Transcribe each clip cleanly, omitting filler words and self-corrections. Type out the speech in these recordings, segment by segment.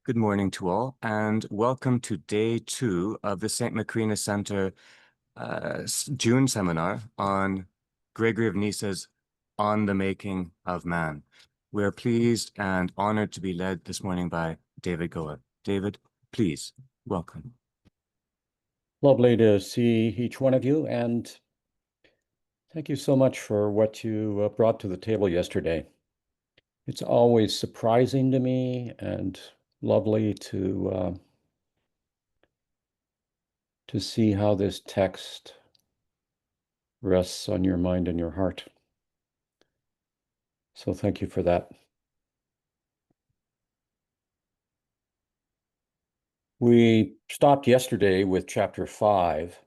Good morning to all, and welcome to day two of the St. Macrina Center June seminar on Gregory of Nysa's On the Making of Man. We are pleased and honored to be led this morning by David Goa. David, please, welcome. Lovely to see each one of you, and thank you so much for what you brought to the table yesterday. It's always surprising to me and lovely to see how this text rests on your mind and your heart. So thank you for that. We stopped yesterday with chapter 5.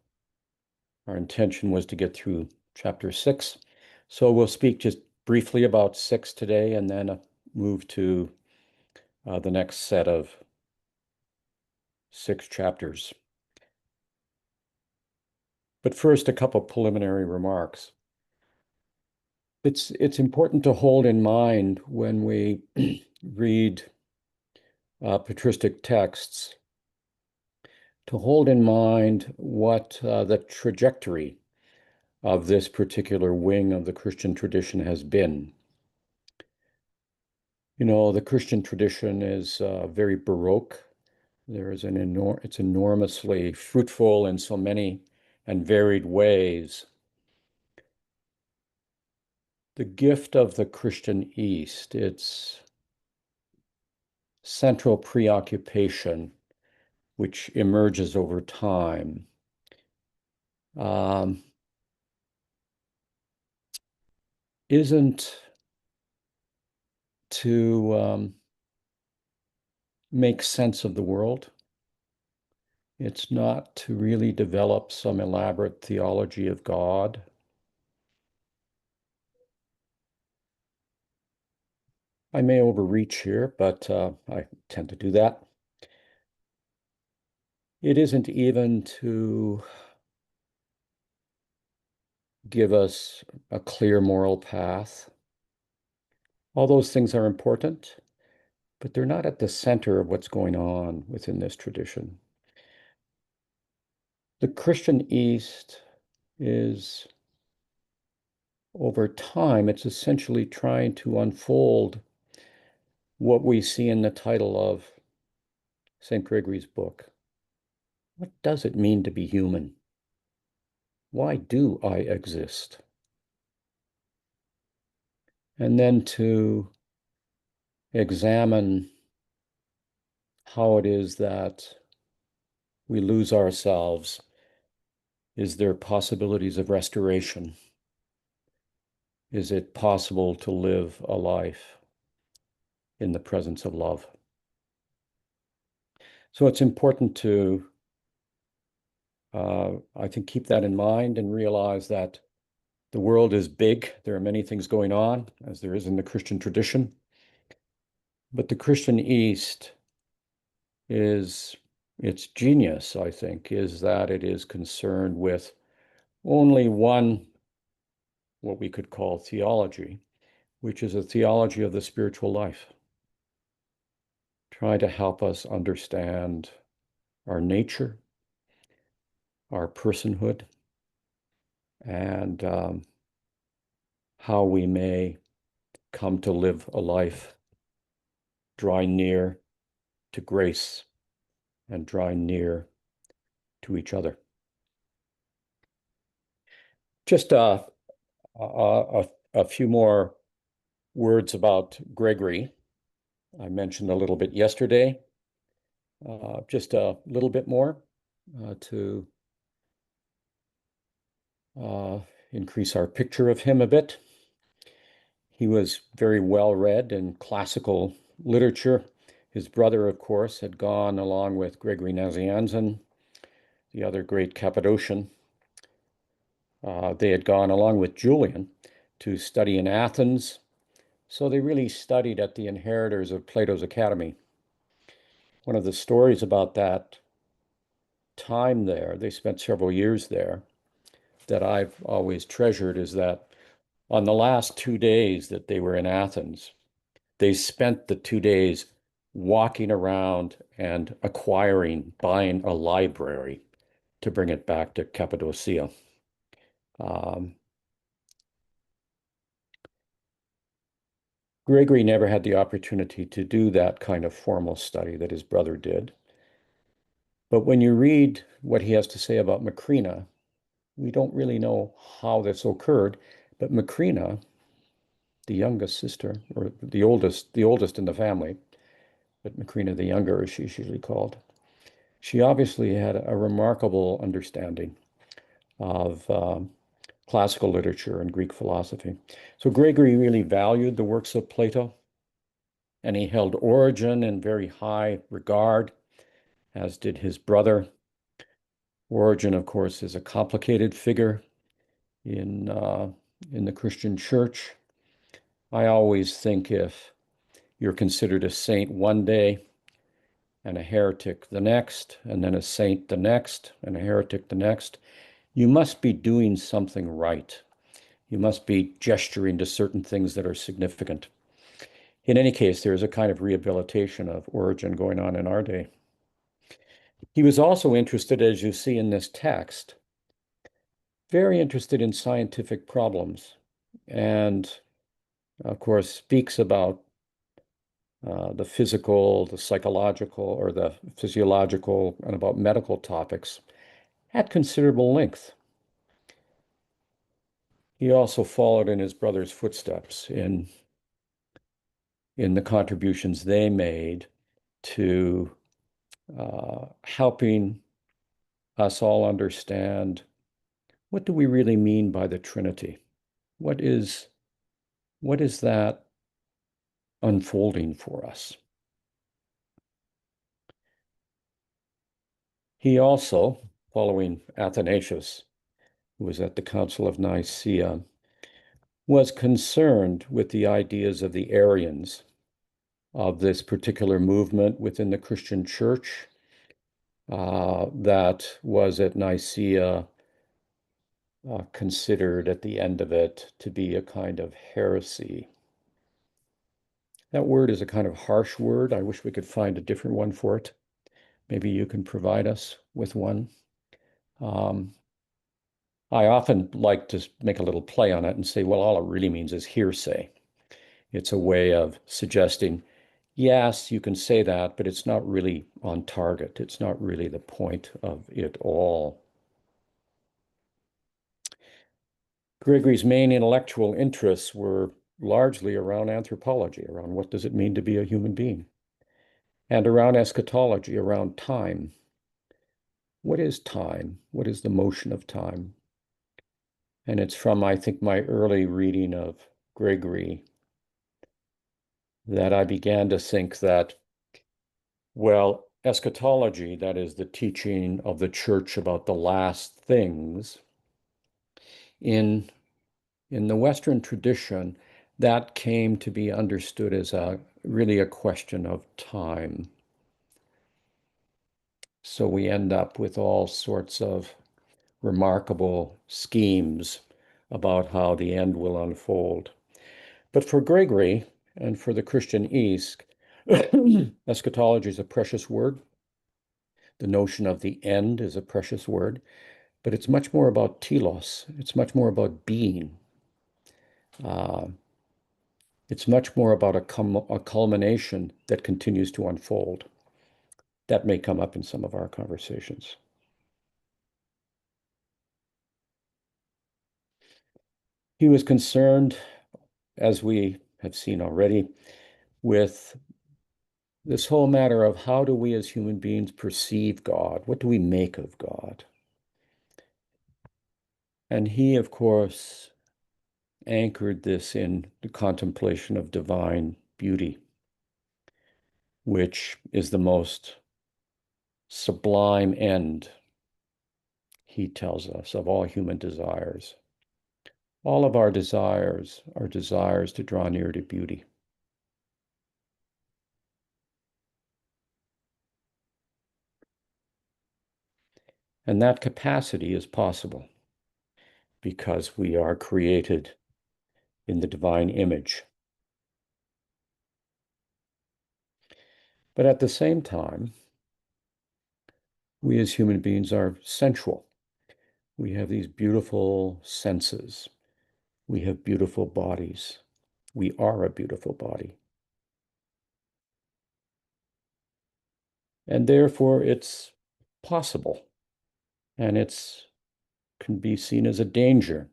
Our intention was to get through chapter 6. So we'll speak just briefly about 6 today and then move to the next set of 6 chapters. But first, a couple preliminary remarks. It's important to hold in mind when we read patristic texts, to hold in mind what the trajectory of this particular wing of the Christian tradition has been. You know, the Christian tradition is very Baroque. It's enormously fruitful in so many and varied ways. The gift of the Christian East, its central preoccupation, which emerges over time, isn't to make sense of the world. It's not to really develop some elaborate theology of God. I may overreach here, but I tend to do that. It isn't even to give us a clear moral path. All those things are important, but they're not at the center of what's going on within this tradition. The Christian East is, over time, it's essentially trying to unfold what we see in the title of St. Gregory's book. What does it mean to be human? Why do I exist? And then to examine how it is that we lose ourselves. Is there possibilities of restoration? Is it possible to live a life in the presence of love? So it's important to, I think, keep that in mind and realize that the world is big. There are many things going on, as there is in the Christian tradition. But the Christian East is, its genius, I think, is that it is concerned with only one, what we could call theology, which is a theology of the spiritual life. Try to help us understand our nature, our personhood, and how we may come to live a life drawing near to grace and drawing near to each other. Just a few more words about Gregory. I mentioned a little bit yesterday, just a little bit more to increase our picture of him a bit. He was very well read in classical literature. His brother, of course, had gone along with Gregory Nazianzen, the other great Cappadocian. They had gone along with Julian to study in Athens. So they really studied at the inheritors of Plato's Academy. One of the stories about that time there, they spent several years there, that I've always treasured is that on the last 2 days that they were in Athens, they spent the 2 days walking around and buying a library to bring it back to Cappadocia. Um, Gregory never had the opportunity to do that kind of formal study that his brother did. But when you read what he has to say about Macrina, we don't really know how this occurred, but Macrina, the youngest sister, or the oldest in the family, but Macrina the younger, as she's usually called, she obviously had a remarkable understanding of classical literature and Greek philosophy. So Gregory really valued the works of Plato, and he held Origen in very high regard, as did his brother. Origen, of course, is a complicated figure in in the Christian church. I always think if you're considered a saint one day and a heretic the next, and then a saint the next, and a heretic the next, you must be doing something right. You must be gesturing to certain things that are significant. In any case, there is a kind of rehabilitation of Origen going on in our day. He was also interested, as you see in this text, very interested in scientific problems, and of course speaks about the physical, the psychological, or the physiological, and about medical topics at considerable length. He also followed in his brother's footsteps in the contributions they made to helping us all understand, what do we really mean by the Trinity? What is that unfolding for us? He also, following Athanasius, who was at the Council of Nicaea, was concerned with the ideas of the Arians, of this particular movement within the Christian church that was at Nicaea considered at the end of it to be a kind of heresy. That word is a kind of harsh word. I wish we could find a different one for it. Maybe you can provide us with one. Um, I often like to make a little play on it and say, well, all it really means is hearsay. It's a way of suggesting, yes, you can say that, but it's not really on target. It's not really the point of it all. Gregory's main intellectual interests were largely around anthropology, around what does it mean to be a human being, and around eschatology, around time. What is time? What is the motion of time? And it's from, I think, my early reading of Gregory that I began to think that, well, eschatology, that is the teaching of the church about the last things, in the Western tradition, that came to be understood as really a question of time. So we end up with all sorts of remarkable schemes about how the end will unfold. But for Gregory and for the Christian East, eschatology is a precious word. The notion of the end is a precious word, but it's much more about telos. It's much more about being. Uh, it's much more about a culmination that continues to unfold. That may come up in some of our conversations. He was concerned, as we have seen already, with this whole matter of how do we as human beings perceive God? What do we make of God? And he, of course, anchored this in the contemplation of divine beauty, which is the most sublime end, he tells us, of all human desires. All of our desires are desires to draw near to beauty. And that capacity is possible because we are created in the divine image. But at the same time, we as human beings are sensual. We have these beautiful senses. We have beautiful bodies. We are a beautiful body. And therefore, it's possible, and it's can be seen as a danger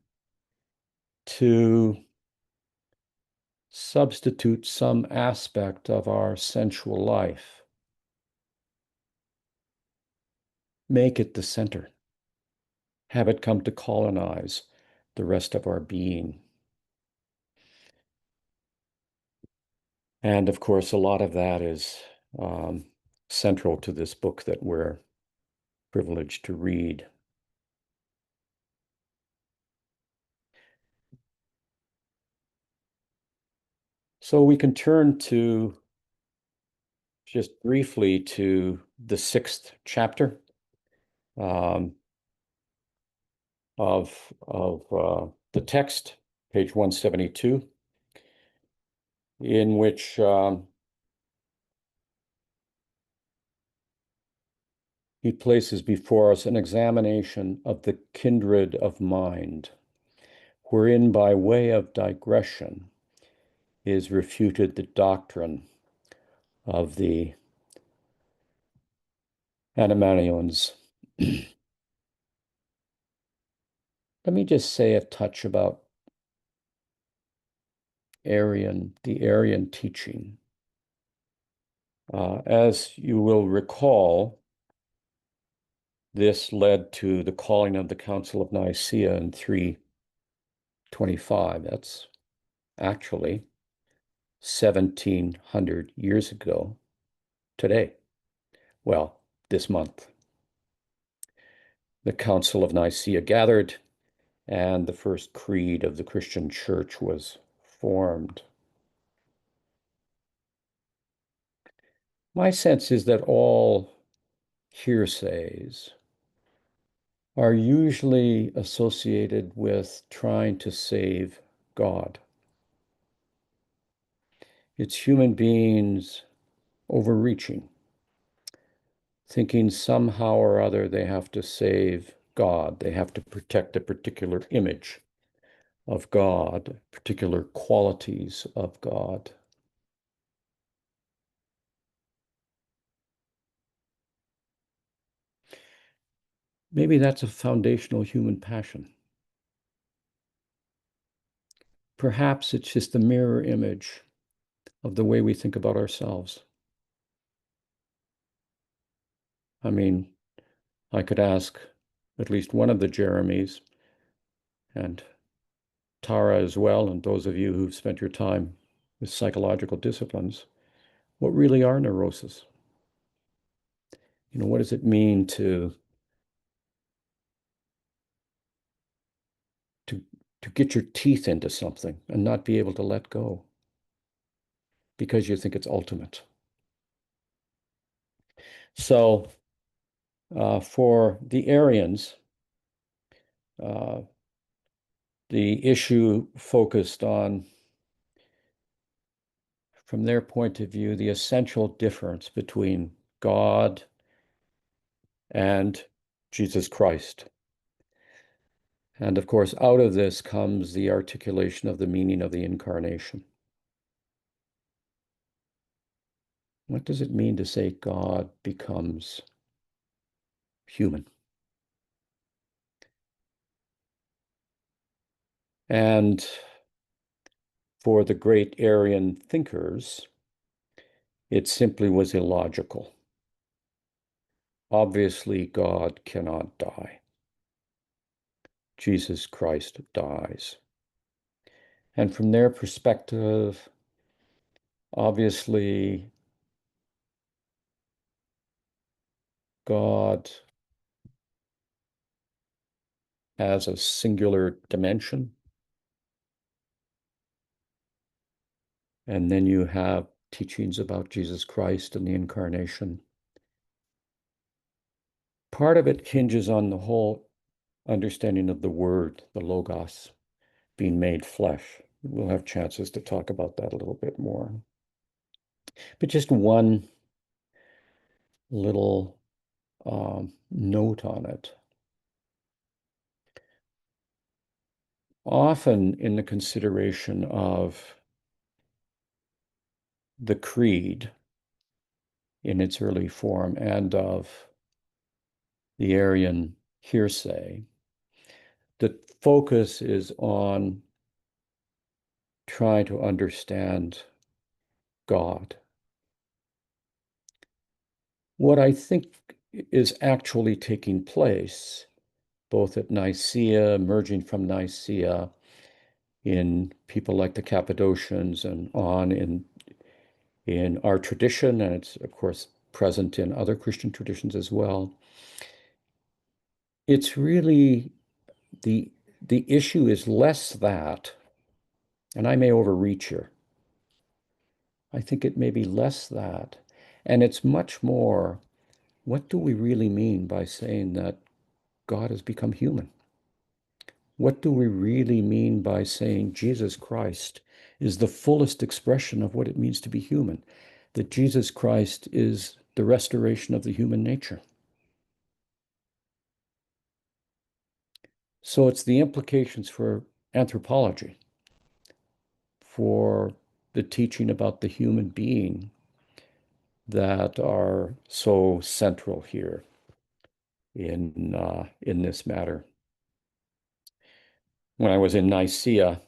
to substitute some aspect of our sensual life, make it the center, have it come to colonize the rest of our being. And of course, a lot of that is central to this book that we're privileged to read. So we can turn to just briefly to the 6th chapter um, of the text, page 172, in which he places before us an examination of the kindred of mind, wherein by way of digression is refuted the doctrine of the Animanians. Let me just say a touch about the Arian teaching. As you will recall, this led to the calling of the Council of Nicaea in 325. That's actually 1700 years ago today. Well, this month. The Council of Nicaea gathered, and the first creed of the Christian church was formed. My sense is that all hearsays are usually associated with trying to save God. It's human beings overreaching, thinking somehow or other they have to save God. They have to protect a particular image of God, particular qualities of God. Maybe that's a foundational human passion. Perhaps it's just the mirror image of the way we think about ourselves. I mean, I could ask at least one of the Jeremies, and Tara as well, and those of you who've spent your time with psychological disciplines, what really are neuroses? What does it mean to to get your teeth into something and not be able to let go because you think it's ultimate? So for the Arians, uh, the issue focused on, from their point of view, the essential difference between God and Jesus Christ. And of course, out of this comes the articulation of the meaning of the incarnation. What does it mean to say God becomes human? And for the great Arian thinkers, it simply was illogical. Obviously, God cannot die. Jesus Christ dies. And from their perspective, obviously, God has a singular dimension. And then you have teachings about Jesus Christ and the incarnation. Part of it hinges on the whole understanding of the word, the logos, being made flesh. We'll have chances to talk about that a little bit more. But just one little note on it. Often in the consideration of the creed in its early form and of the Arian hearsay, the focus is on trying to understand God. What I think is actually taking place, both at Nicaea, emerging from Nicaea, in people like the Cappadocians and on in our tradition, and it's of course present in other Christian traditions as well. It's really the the issue is less that, and I may overreach here. I think it may be less that, and it's much more, what do we really mean by saying that God has become human? What do we really mean by saying Jesus Christ is the fullest expression of what it means to be human? That Jesus Christ is the restoration of the human nature. So it's the implications for anthropology, for the teaching about the human being that are so central here in this matter. When I was in Nicaea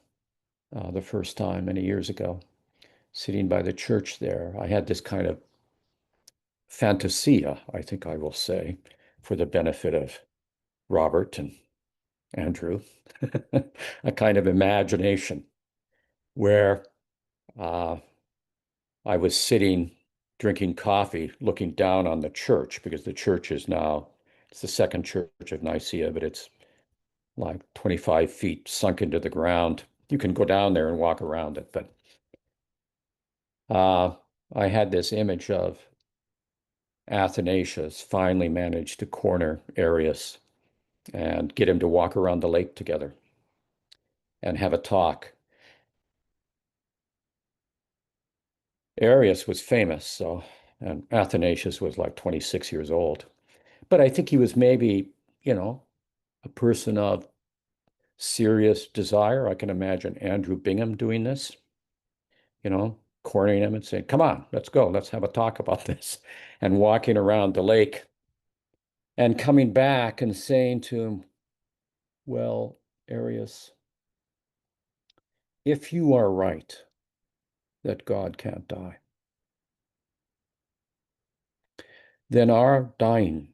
the first time many years ago, sitting by the church there, I had this kind of fantasia, I think I will say, for the benefit of Robert and Andrew, a kind of imagination where uh, I was sitting drinking coffee, looking down on the church, because the church is now, it's the second church of Nicaea, but it's like 25 feet sunk into the ground. You can go down there and walk around it, but uh, I had this image of Athanasius finally managed to corner Arius and get him to walk around the lake together and have a talk. Arius was famous, so, and Athanasius was like 26 years old. But I think he was maybe, you know, a person of serious desire. I can imagine Andrew Bingham doing this, cornering him and saying, "Come on, let's go, let's have a talk about this," and walking around the lake and coming back and saying to him, "Well, Arius, if you are right that God can't die, then our dying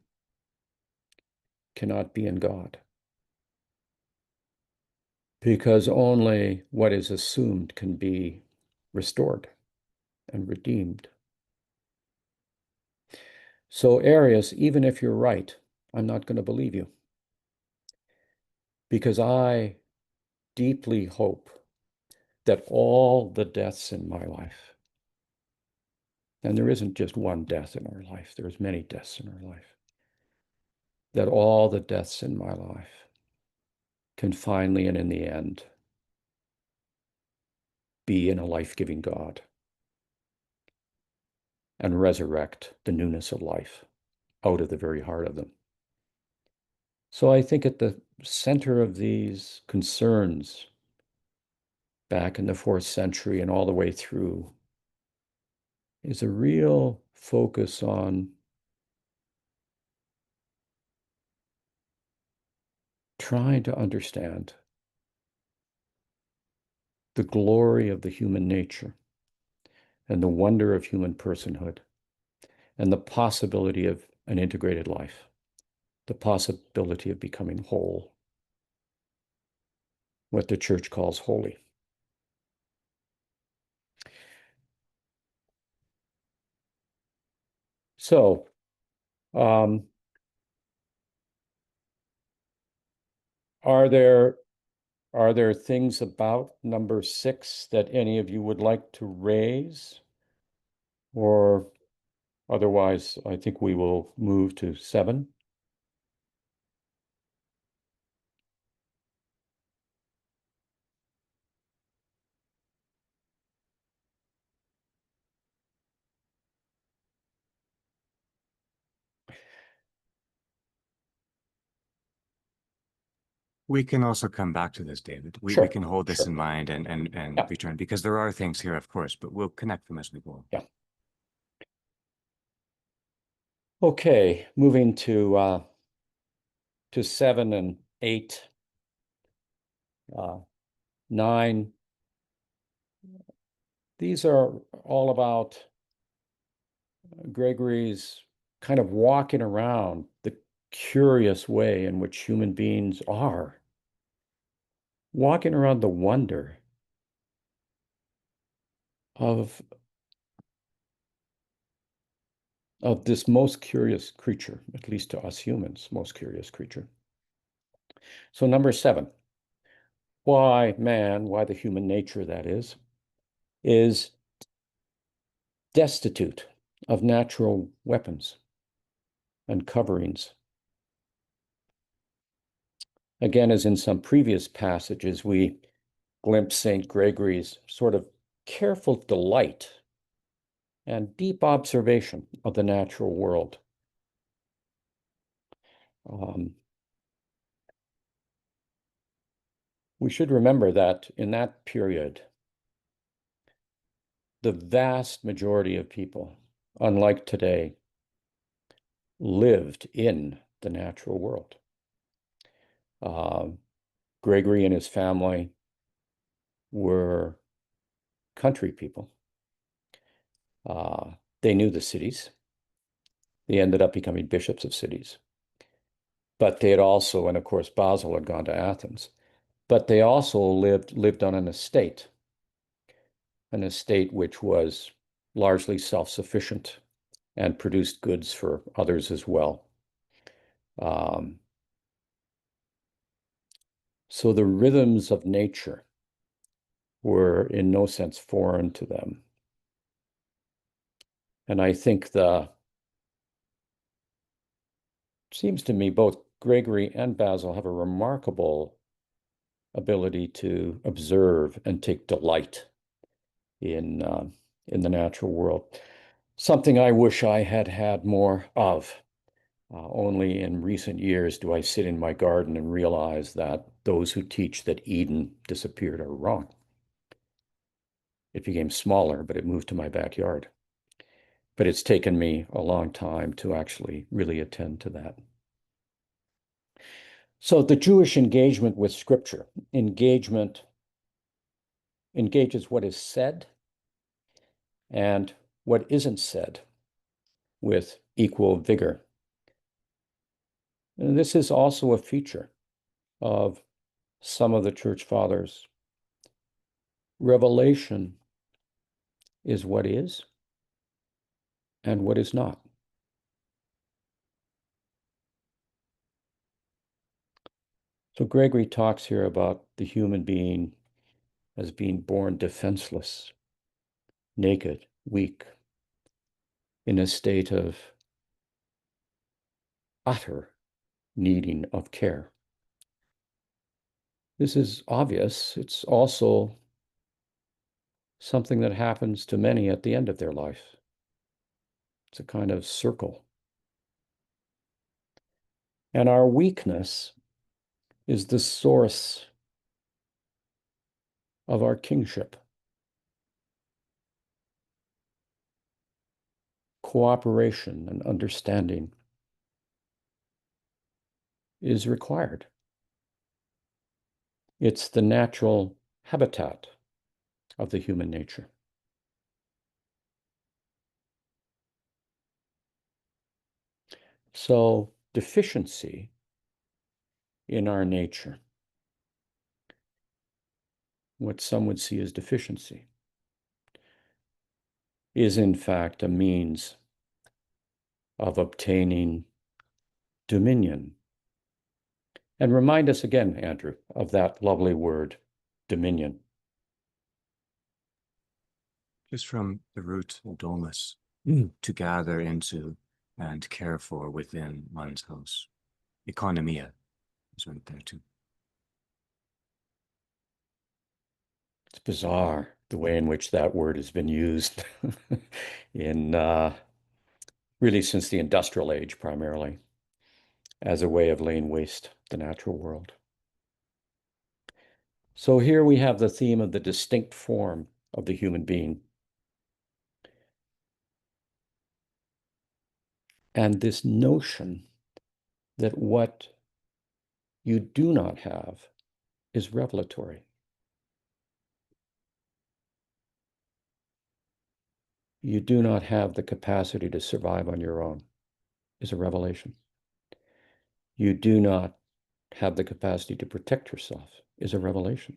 cannot be in God, because only what is assumed can be restored and redeemed. So, Arius, even if you're right, I'm not going to believe you, because I deeply hope that all the deaths in my life, and there isn't just one death in our life, there's many deaths in our life, that all the deaths in my life can finally and in the end be in a life-giving God and resurrect the newness of life out of the very heart of them. So I think at the center of these concerns back in the 4th century and all the way through is a real focus on trying to understand the glory of the human nature and the wonder of human personhood and the possibility of an integrated life, the possibility of becoming whole, what the church calls holy. So, um, are there are there things about number 6 that any of you would like to raise? Or otherwise, I think we will move to 7. We can also come back to this, David. We Sure, can hold this sure. in mind and Yeah, return because there are things here, of course, but we'll connect them as we go. yeah. Okay, moving to 7 and 8, 9. These are all about Gregory's kind of walking around the curious way in which human beings are, walking around the wonder of this most curious creature, at least to us humans, most curious creature. So number 7, why man, why the human nature that is destitute of natural weapons and coverings. Again, as in some previous passages, we glimpse St. Gregory's sort of careful delight and deep observation of the natural world. Um, we should remember that in that period, the vast majority of people, unlike today, lived in the natural world. Gregory and his family were country people. They knew the cities. They ended up becoming bishops of cities. But they had also, and of course, Basil had gone to Athens, but they also lived on an estate which was largely self-sufficient and produced goods for others as well. Um, so the rhythms of nature were in no sense foreign to them. And I think seems to me both Gregory and Basil have a remarkable ability to observe and take delight in the natural world. Something I wish I had had more of. Only in recent years do I sit in my garden and realize that those who teach that Eden disappeared are wrong. It became smaller, but it moved to my backyard. But it's taken me a long time to actually really attend to that. So the Jewish engagement with Scripture, engages what is said and what isn't said with equal vigor. And this is also a feature of some of the church fathers. Revelation is what is and what is not. So Gregory talks here about the human being as being born defenseless, naked, weak, in a state of utter needing of care. This is obvious. It's also something that happens to many at the end of their life. It's a kind of circle. And our weakness is the source of our kingship. Cooperation and understanding is required. It's the natural habitat of the human nature. So deficiency in our nature, what some would see as deficiency, is in fact a means of obtaining dominion. And remind us again, Andrew, of that lovely word, dominion. Just from the root domus, to gather into and care for within one's house. Economia is right there too. It's bizarre the way in which that word has been used in really since the industrial age primarily as a way of laying waste the natural world. So here we have the theme of the distinct form of the human being. And this notion that what you do not have is revelatory. You do not have the capacity to survive on your own is a revelation. You do not have the capacity to protect yourself is a revelation.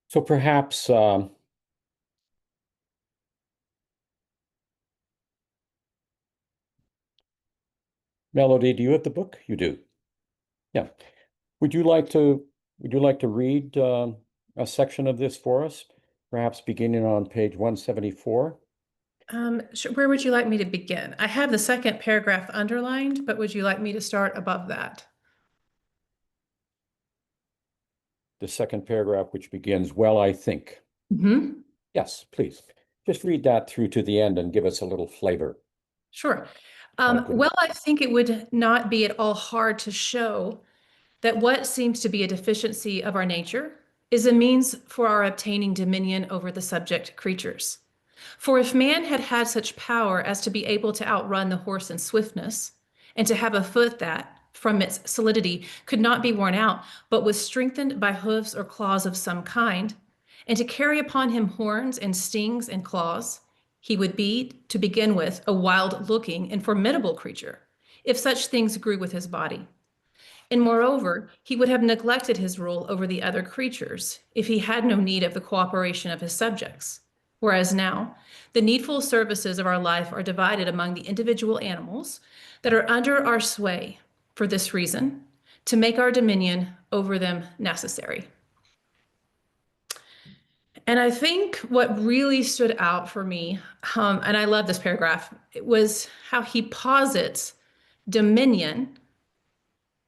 So perhaps, Melody, do you have the book? You do. Yeah. Would you like to read a section of this for us? Perhaps beginning on page 174. Sure. Where would you like me to begin? I have the second paragraph underlined, but would you like me to start above that? The second paragraph, which begins, "Well, I think." Mm-hmm. Yes, please. Just read that through to the end and give us a little flavor. Sure. How good. Well, I think it would not be at all hard to show that what seems to be a deficiency of our nature is a means for our obtaining dominion over the subject creatures. For if man had had such power as to be able to outrun the horse in swiftness, and to have a foot that, from its solidity, could not be worn out, but was strengthened by hoofs or claws of some kind, and to carry upon him horns and stings and claws, he would be, to begin with, a wild-looking and formidable creature, if such things grew with his body. And moreover, he would have neglected his rule over the other creatures if he had no need of the cooperation of his subjects. Whereas now, the needful services of our life are divided among the individual animals that are under our sway for this reason, to make our dominion over them necessary. And I think what really stood out for me, and I love this paragraph, it was how he posits dominion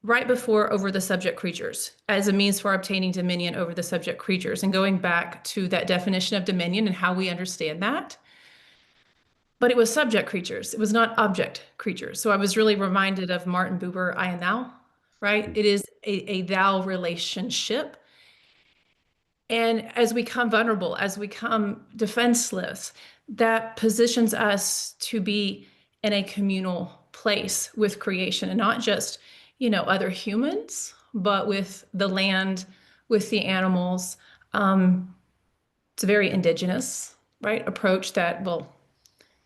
right before over the subject creatures as a means for obtaining dominion over the subject creatures. And going back to that definition of dominion and how we understand that. But it was subject creatures. It was not object creatures. So I was really reminded of Martin Buber, I and thou, right? It is a thou relationship. And as we come vulnerable, as we come defenseless, that positions us to be in a communal place with creation and not just, other humans, but with the land, with the animals. It's a very indigenous, right, approach that, well,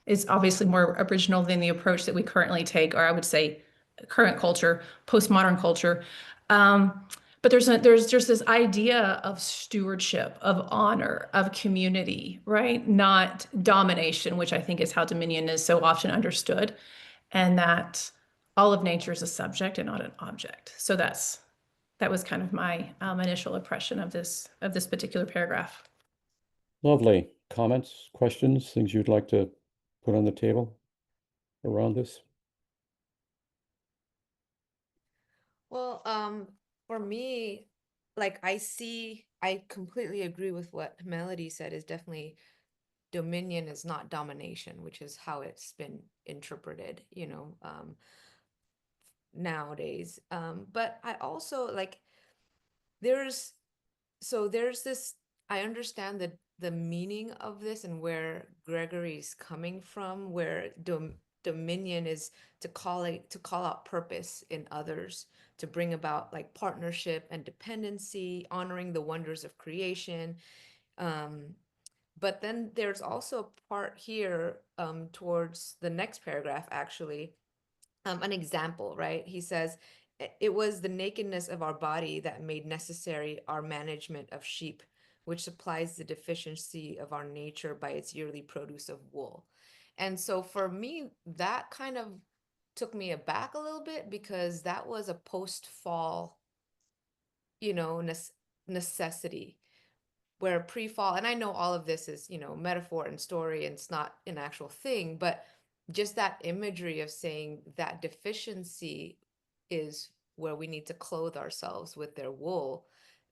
is obviously more original than the approach that we currently take, or I would say current culture, postmodern culture. But there's just this idea of stewardship, of honor, of community, right? Not domination, which I think is how dominion is so often understood, and that all of nature is a subject and not an object. So that was kind of my initial impression of this particular paragraph. Lovely. Comments, questions, things you'd like to put on the table around this? Well, for me, like I completely agree with what Melody said is definitely dominion is not domination, which is how it's been interpreted, nowadays. But I also like there's there's this I understand the meaning of this and where Gregory's coming from, where dominion is to call out purpose in others, to bring about like partnership and dependency, honoring the wonders of creation. Um, but then there's also a part here towards the next paragraph, actually, an example, right? He says, It was the nakedness of our body that made necessary our management of sheep, which supplies the deficiency of our nature by its yearly produce of wool." And so for me, that kind of took me aback a little bit because that was a post-fall, you know, necessity, where pre-fall, and I know all of this is, metaphor and story and it's not an actual thing, but just that imagery of saying that deficiency is where we need to clothe ourselves with their wool.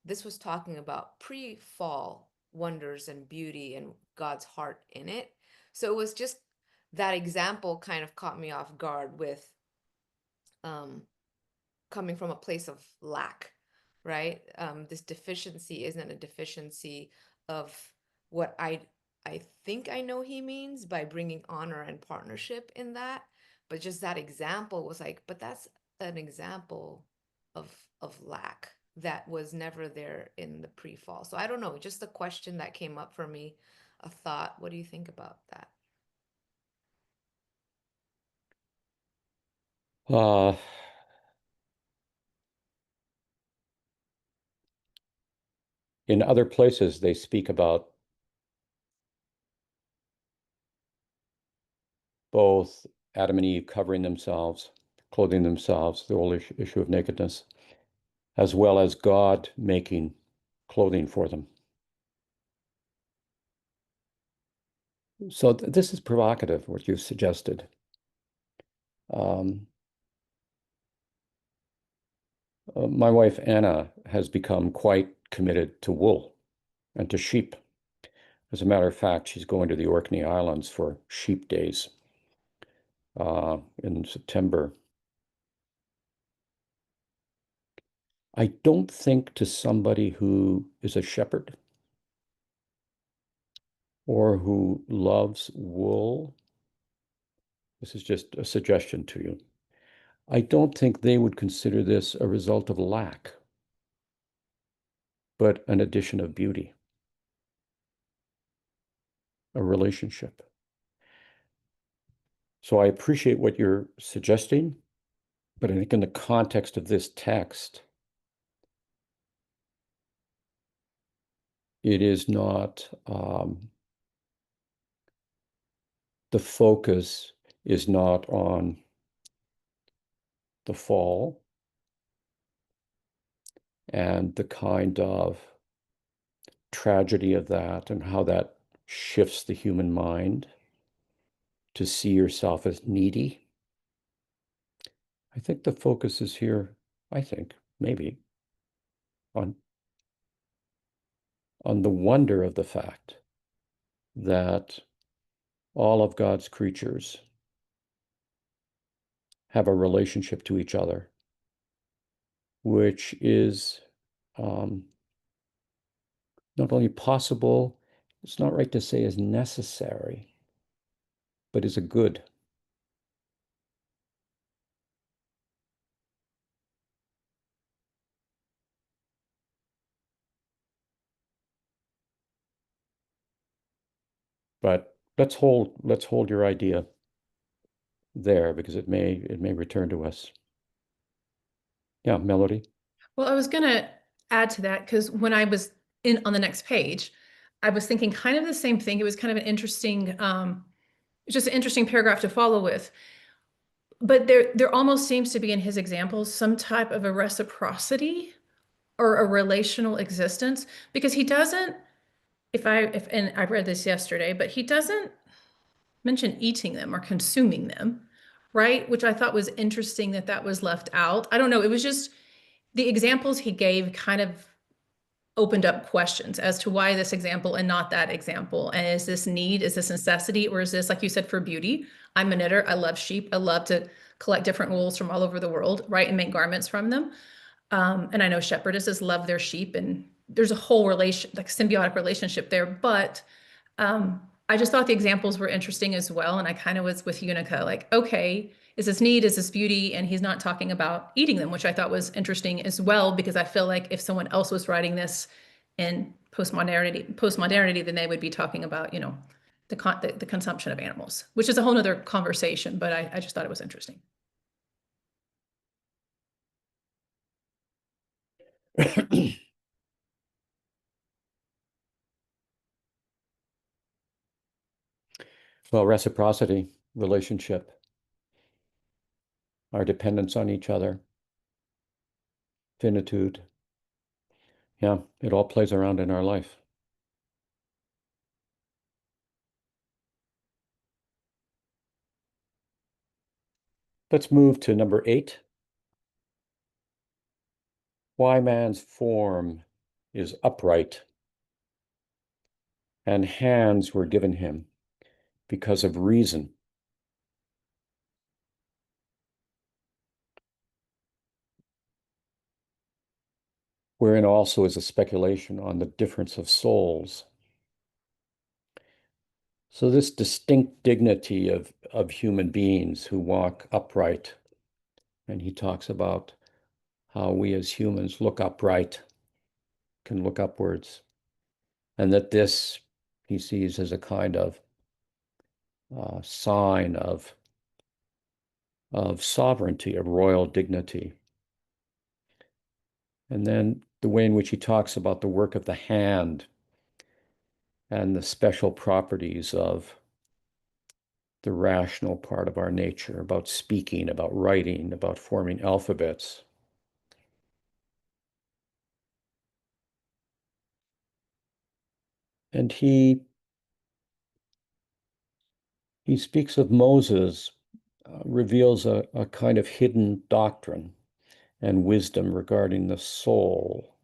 This was talking about pre-fall wonders and beauty and God's heart in it. So it was just that example kind of caught me off guard with um, coming from a place of lack, right? This deficiency isn't a deficiency of what I think I know he means by bringing honor and partnership in that, but just that example was like, but that's an example of lack that was never there in the pre-fall. So I don't know, just a question that came up for me, a thought. What do you think about that? In other places, they speak about both Adam and Eve covering themselves, clothing themselves, the whole issue of nakedness, as well as God making clothing for them. So this is provocative, what you've suggested. My wife, Anna, has become quite committed to wool and to sheep. As a matter of fact, she's going to the Orkney Islands for sheep days in September. I don't think to somebody who is a shepherd or who loves wool, this is just a suggestion to you, I don't think they would consider this a result of lack, but an addition of beauty, a relationship. So I appreciate what you're suggesting, but I think in the context of this text, it is not, the focus is not on the fall and the kind of tragedy of that and how that shifts the human mind to see yourself as needy. I think the focus is here, I think, maybe, on the wonder of the fact that all of God's creatures have a relationship to each other, which is not only possible, it's not right to say is necessary, but is a good. But let's hold your idea there because it may return to us. Yeah, Melody. Well, I was going to add to that because when I was in on the next page, I was thinking kind of the same thing. It was kind of an interesting, just an interesting paragraph to follow with. But there almost seems to be in his examples some type of a reciprocity or a relational existence because he doesn't, and I read this yesterday, but he doesn't mention eating them or consuming them, right? Which I thought was interesting that that was left out. I don't know. It was just the examples he gave kind of opened up questions as to why this example and not that example. And is this need, is this necessity, or is this, like you said, for beauty? I'm a knitter. I love sheep. I love to collect different wools from all over the world, right? And make garments from them. And I know shepherdesses love their sheep, and there's a whole relation, like symbiotic relationship there. But I just thought the examples were interesting as well. And I kind of was with Unica, like, okay, is this need, is this beauty? And he's not talking about eating them, which I thought was interesting as well, because I feel like if someone else was writing this in postmodernity, then they would be talking about, the consumption of animals, which is a whole nother conversation, but I just thought it was interesting. Well, reciprocity, relationship, our dependence on each other, finitude. Yeah, it all plays around in our life. Let's move to number 8. why man's form is upright, and hands were given him because of reason. Wherein also is a speculation on the difference of souls. So this distinct dignity of human beings who walk upright, and he talks about how we as humans look upright, can look upwards, and that this he sees as a kind of sign of sovereignty, of royal dignity. And then the way in which he talks about the work of the hand and the special properties of the rational part of our nature, about speaking, about writing, about forming alphabets. And he speaks of Moses, reveals a kind of hidden doctrine and wisdom regarding the soul,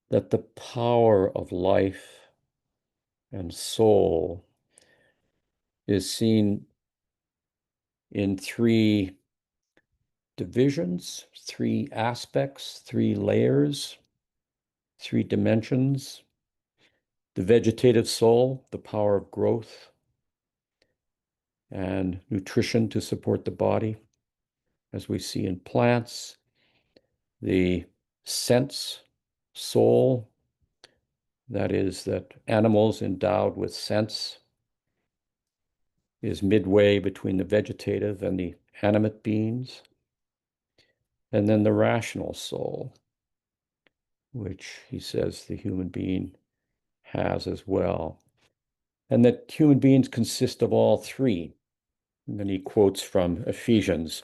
that the power of life and soul is seen in three divisions, three aspects, three layers, three dimensions. The vegetative soul, the power of growth and nutrition to support the body, as we see in plants. The sense soul, that is, that animals endowed with sense is midway between the vegetative and the animate beings. And then the rational soul, which he says the human being has as well. And that human beings consist of all three. And then he quotes from Ephesians,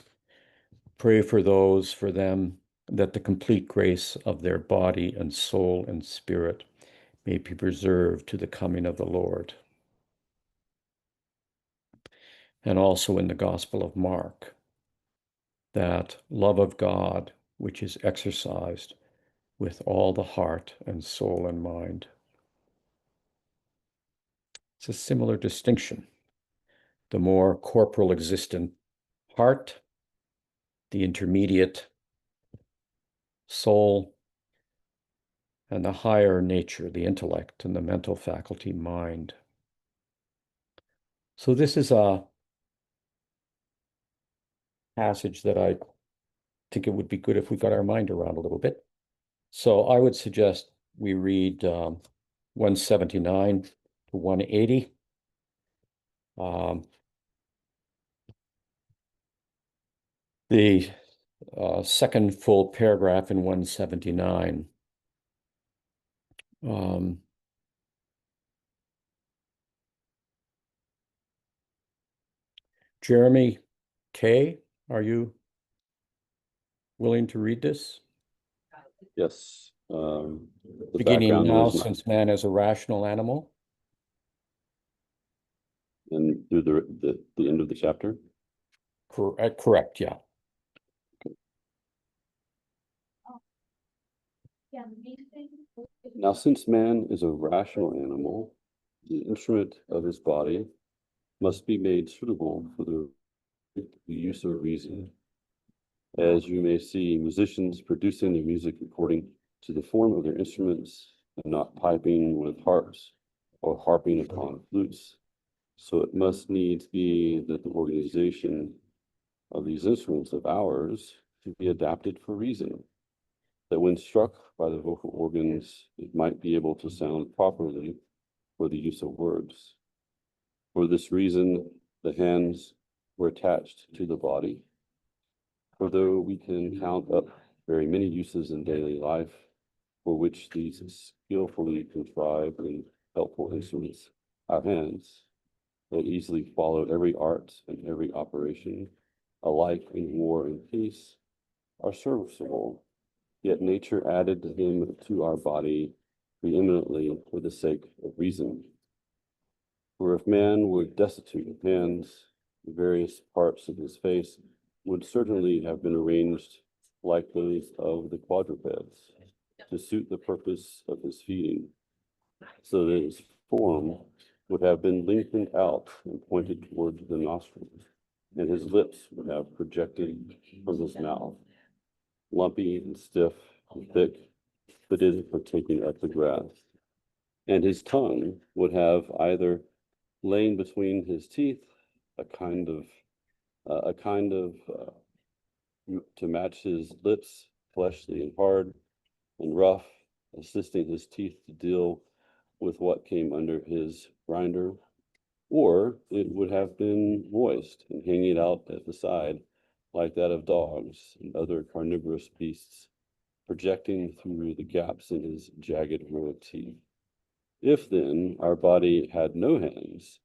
pray for those, for them, that the complete grace of their body and soul and spirit may be preserved to the coming of the Lord. And also in the Gospel of Mark, that love of God, which is exercised with all the heart and soul and mind. It's a similar distinction. The more corporal existent heart, the intermediate soul, and the higher nature, the intellect and the mental faculty mind. So this is a passage that I think it would be good if we got our mind around a little bit. So I would suggest we read 179 to 180. The second full paragraph in 179. Jeremy K., are you willing to read this? Yes. The Beginning background now, is since man is a rational animal. and through the end of the chapter. Correct, yeah. Now, since man is a rational animal, the instrument of his body must be made suitable for the use of reason. As you may see, musicians producing their music according to the form of their instruments and not piping with harps or harping upon flutes. So it must needs be that the organization of these instruments of ours to be adapted for reason, that when struck by the vocal organs, it might be able to sound properly for the use of words. For this reason, the hands were attached to the body. For though we can count up very many uses in daily life for which these skillfully contrived and helpful instruments, our hands, that easily follow every art and every operation, alike in war and peace, are serviceable, yet nature added them to our body preeminently for the sake of reason. For if man were destitute of hands, the various parts of his face would certainly have been arranged like those of the quadrupeds, to suit the purpose of his feeding, so that his form would have been lengthened out and pointed toward the nostrils, and his lips would have projected from his mouth, lumpy and stiff and thick, fitted for taking up the grass. And his tongue would have either lain between his teeth, a kind of to match his lips, fleshly and hard and rough, assisting his teeth to deal with what came under his grinder, or it would have been moist and hanging out at the side, like that of dogs and other carnivorous beasts, projecting through the gaps in his jagged row of teeth. If then our body had no hands,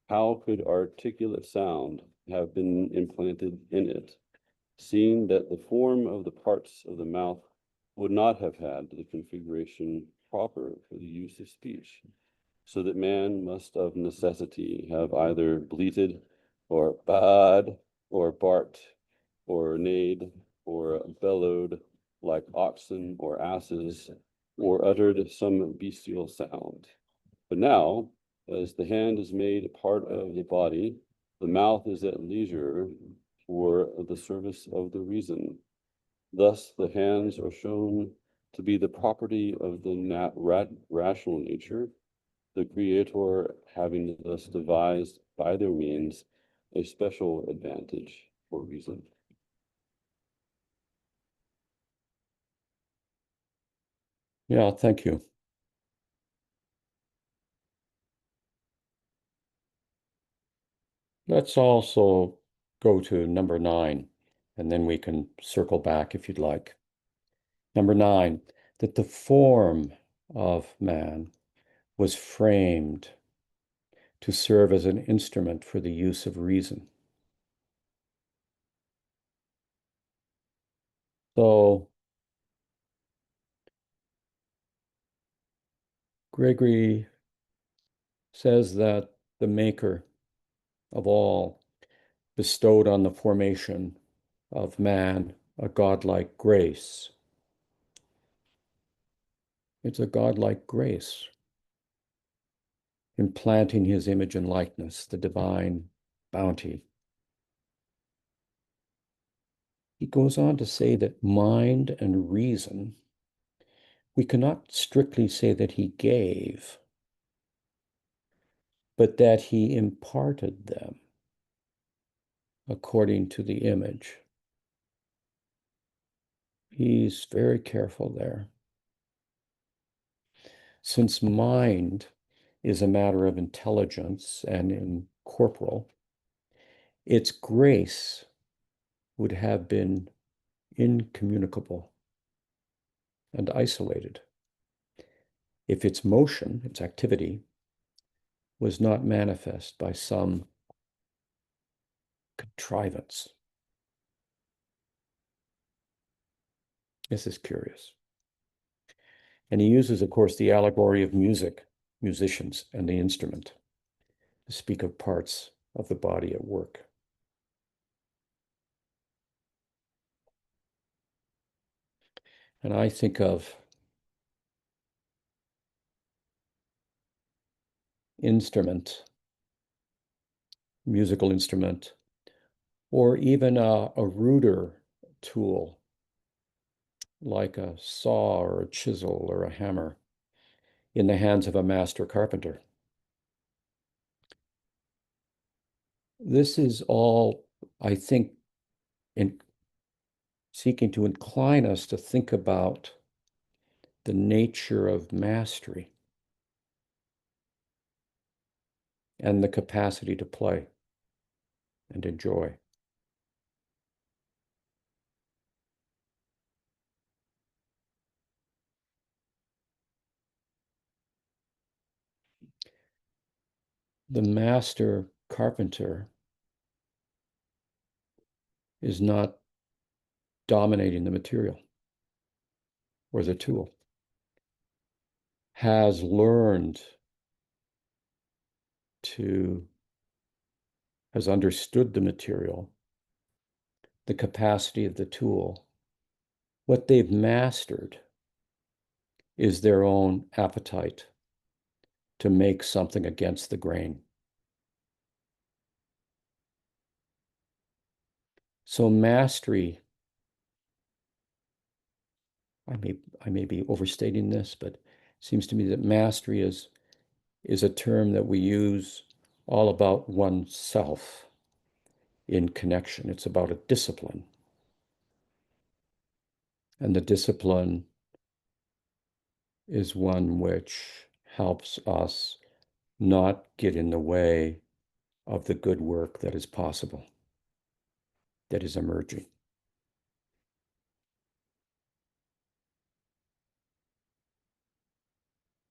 how could articulate sound have been implanted in it, seeing that the form of the parts of the mouth would not have had the configuration proper for the use of speech, so that man must of necessity have either bleated, or baaed, or barked, or neighed, or bellowed like oxen or asses, or uttered some bestial sound. But now, as the hand is made a part of the body, the mouth is at leisure for the service of the reason. Thus, the hands are shown to be the property of the rational nature, the Creator having thus devised by their means a special advantage for reason. Yeah, thank you. Let's also go to number 9, and then we can circle back if you'd like. Number 9, that the form of man was framed to serve as an instrument for the use of reason. So Gregory says that the maker of all bestowed on the formation of man a godlike grace. It's a godlike grace, implanting his image and likeness, the divine bounty. He goes on to say that mind and reason, we cannot strictly say that he gave, but that he imparted them according to the image. He's very careful there. Since mind is a matter of intelligence and incorporeal, its grace would have been incommunicable and isolated if its motion, its activity, was not manifest by some contrivance. This is curious. And he uses, of course, the allegory of music, musicians, and the instrument to speak of parts of the body at work. And I think of instrument, musical instrument, or even a ruder tool like a saw or a chisel or a hammer in the hands of a master carpenter. This is all, I think, in seeking to incline us to think about the nature of mastery and the capacity to play and enjoy. The master carpenter is not dominating the material or the tool, has learned to, has understood the material, the capacity of the tool, What they've mastered is their own appetite to make something against the grain. So mastery, I may be overstating this, but it seems to me that mastery is a term that we use all about oneself in connection. It's about a discipline. And the discipline is one which helps us not get in the way of the good work that is possible, that is emerging.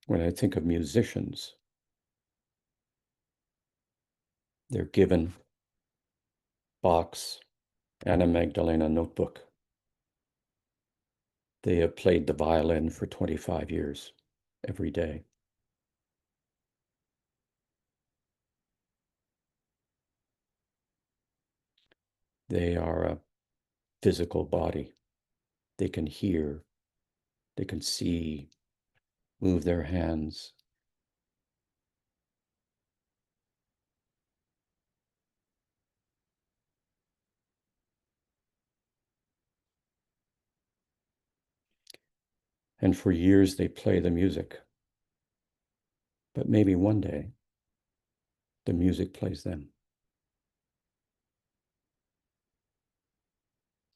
When I think of musicians, they're given Bach's Anna Magdalena notebook. They have played the violin for 25 years every day. They are a physical body. They can hear, they can see, move their hands. And for years they play the music. But maybe one day the music plays them.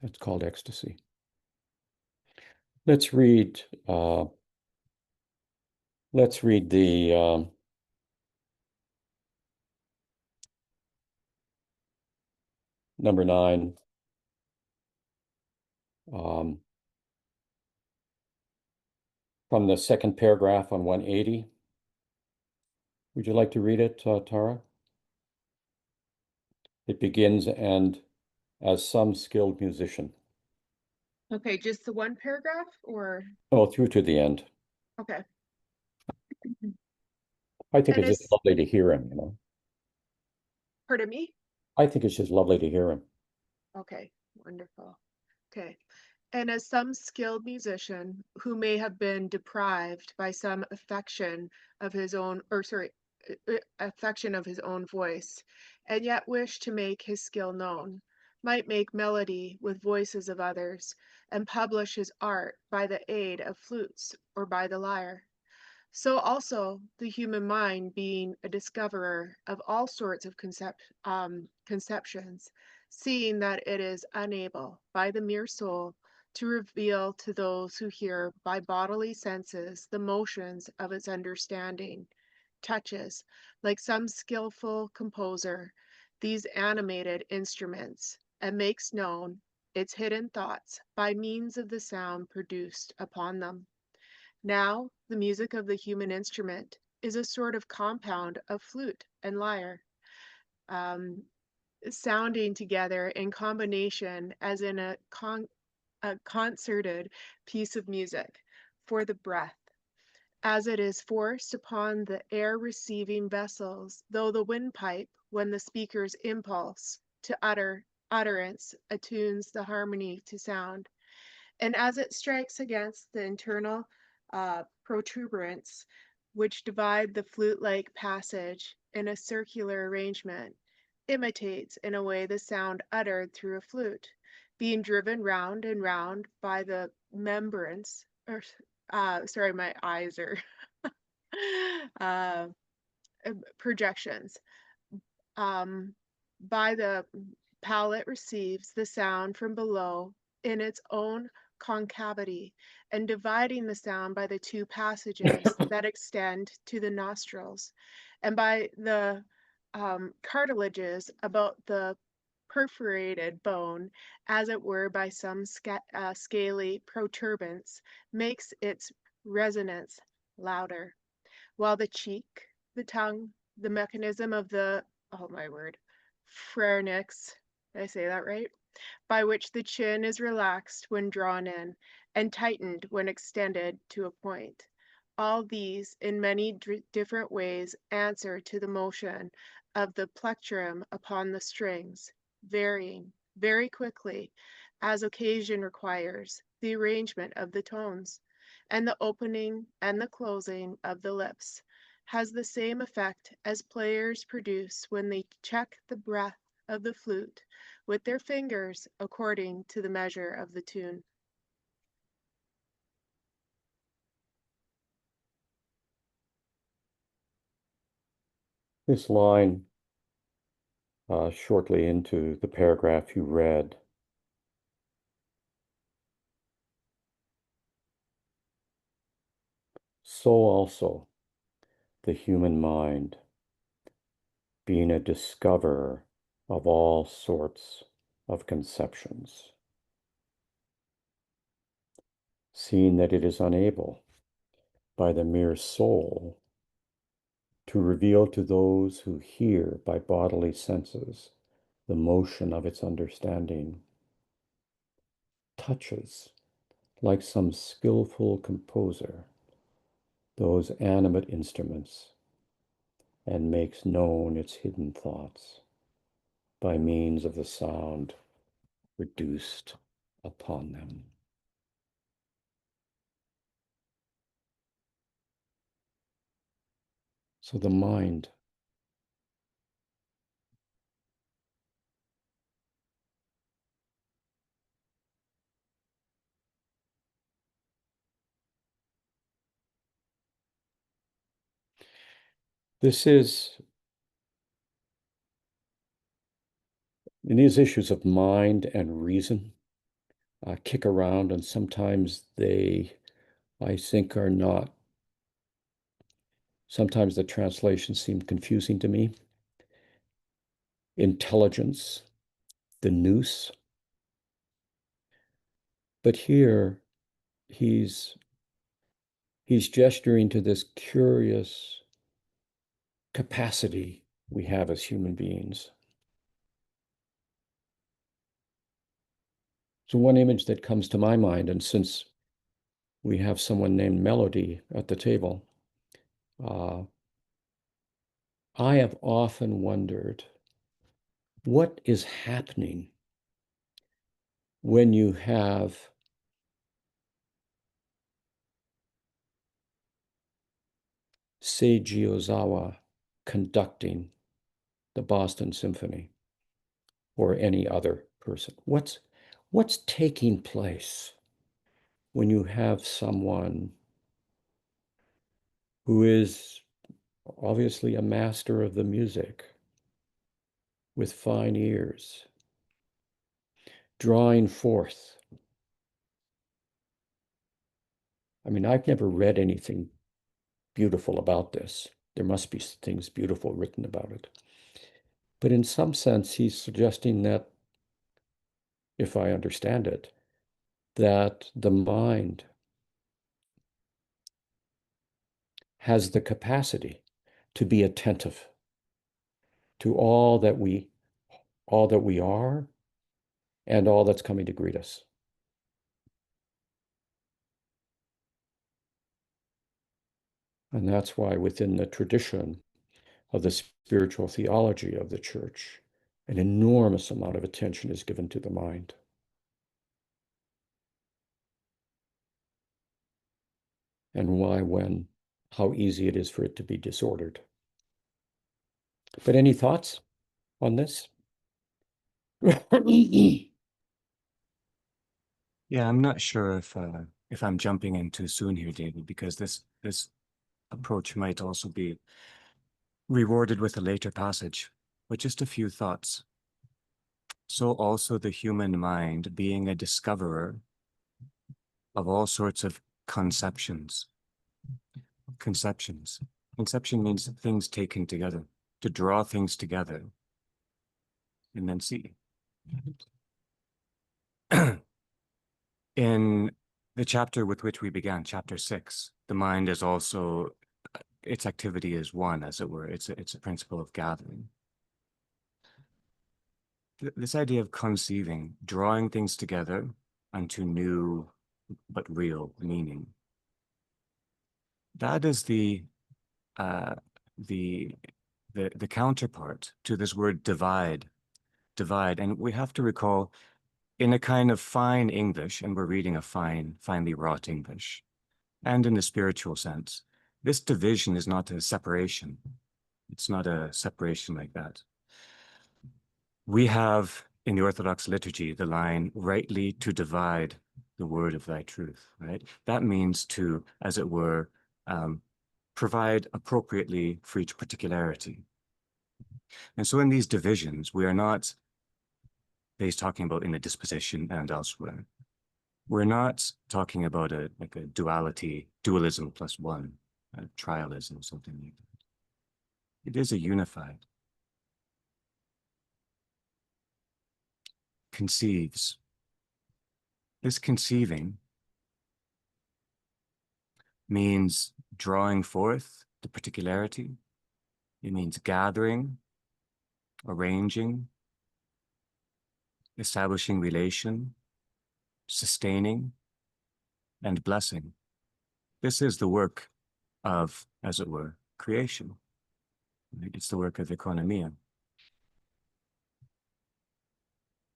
That's called ecstasy. Let's read the number 9. From the second paragraph on 180. Would you like to read it, Tara? It begins, and as some skilled musician. Okay, just the one paragraph or, Oh, through to the end. okay. I think And it's just it's, lovely to hear him, you know. pardon me? I think it's just lovely to hear him. Okay, wonderful. Okay. And as some skilled musician who may have been deprived by some affection of his own, or sorry, affection of his own voice, and yet wished to make his skill known, might make melody with voices of others, and publish his art by the aid of flutes or by the lyre. So also the human mind, being a discoverer of all sorts of conceptions, seeing that it is unable by the mere soul to reveal to those who hear by bodily senses the motions of its understanding, touches, like some skillful composer, these animated instruments, and makes known its hidden thoughts by means of the sound produced upon them. Now, the music of the human instrument is a sort of compound of flute and lyre, um, sounding together in combination as in a concerted piece of music for the breath, as it is forced upon the air receiving vessels, though the windpipe, when the speaker's impulse to utterance attunes the harmony to sound, and as it strikes against the internal protuberance which divide the flute-like passage in a circular arrangement, imitates in a way the sound uttered through a flute, being driven round and round by the membrance, or sorry, my eyes are uh, projections. By the palate receives the sound from below in its own concavity, and dividing the sound by the two passages that extend to the nostrils, and by the cartilages about the perforated bone, as it were by some scaly protuberance, makes its resonance louder, while the cheek, the tongue, the mechanism of the, oh my word, pharynx, did I say that right? By which the chin is relaxed when drawn in and tightened when extended to a point. All these, in many different ways, answer to the motion of the plectrum upon the strings, varying very quickly, as occasion requires, the arrangement of the tones, and the opening and the closing of the lips has the same effect as players produce when they check the breath of the flute with their fingers according to the measure of the tune. This line, shortly into the paragraph you read, so also the human mind, being a discoverer of all sorts of conceptions, seeing that it is unable by the mere soul to reveal to those who hear by bodily senses the motion of its understanding, touches like some skillful composer those animate instruments and makes known its hidden thoughts by means of the sound reduced upon them. So the mind this is in these issues of mind and reason kick around, and sometimes they, I think, are not. Sometimes the translations seem confusing to me. Intelligence, the nous. But here he's gesturing to this curious capacity we have as human beings. So one image that comes to my mind, and since we have someone named Melody at the table, I have often wondered what is happening when you have Seiji Ozawa conducting the Boston Symphony or any other person. What's taking place when you have someone who is obviously a master of the music with fine ears, drawing forth? I mean, I've never read anything beautiful about this. There must be things beautiful written about it. But in some sense, he's suggesting that, if I understand it, that the mind has the capacity to be attentive to all that we are and all that's coming to greet us. And that's why within the tradition of the spiritual theology of the church, an enormous amount of attention is given to the mind. And how easy it is for it to be disordered. But any thoughts on this? Yeah, I'm not sure if I'm jumping in too soon here, David, because this approach might also be rewarded with a later passage, but just a few thoughts. So also the human mind being a discoverer of all sorts of conceptions. Conceptions. Conception means things taken together, to draw things together and then see. In the chapter with which we began, chapter 6, the mind is also, its activity is one, as it were. It's a principle of gathering. This idea of conceiving, drawing things together unto new but real meaning. That is the counterpart to this word divide. And we have to recall in a kind of fine English, and we're reading a finely wrought English, and in the spiritual sense, this division is not a separation. It's not a separation like that. We have in the Orthodox liturgy the line, rightly to divide the word of thy truth, right? That means to, as it were, provide appropriately for each particularity. And so in these divisions, we are not based talking about in the disposition and elsewhere. We're not talking about a dualism plus one, a trialism, something like that. It is a unified. Conceives. This conceiving means drawing forth the particularity. It means gathering, arranging, establishing relation, sustaining, and blessing. This is the work of, as it were, creation. It's the work of economia.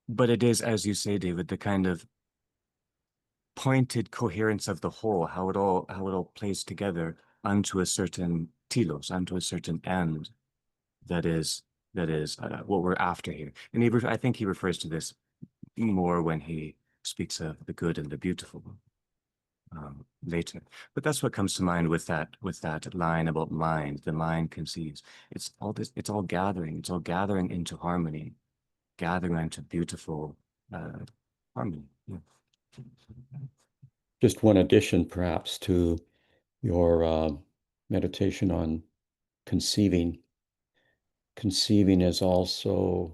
But it is, as you say, David, the kind of pointed coherence of the whole, how it all plays together unto a certain telos, unto a certain end that is what we're after here. And I think he refers to this more when he speaks of the good and the beautiful later. But that's what comes to mind with that line about mind. The mind conceives. It's all this. It's all gathering. It's all gathering into harmony, gathering into beautiful harmony. Yeah. Just one addition, perhaps, to your meditation on conceiving. Conceiving is also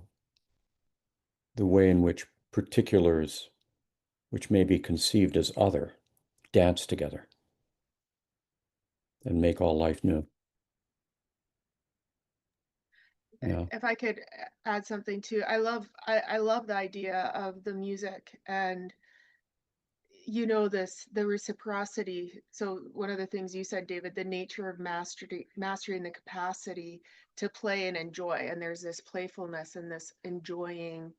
the way in which particulars, which may be conceived as other, dance together and make all life new. Yeah. If I could add something too, I love the idea of the music and the reciprocity. So one of the things you said, David, the nature of mastering the capacity to play and enjoy. And there's this playfulness and this enjoying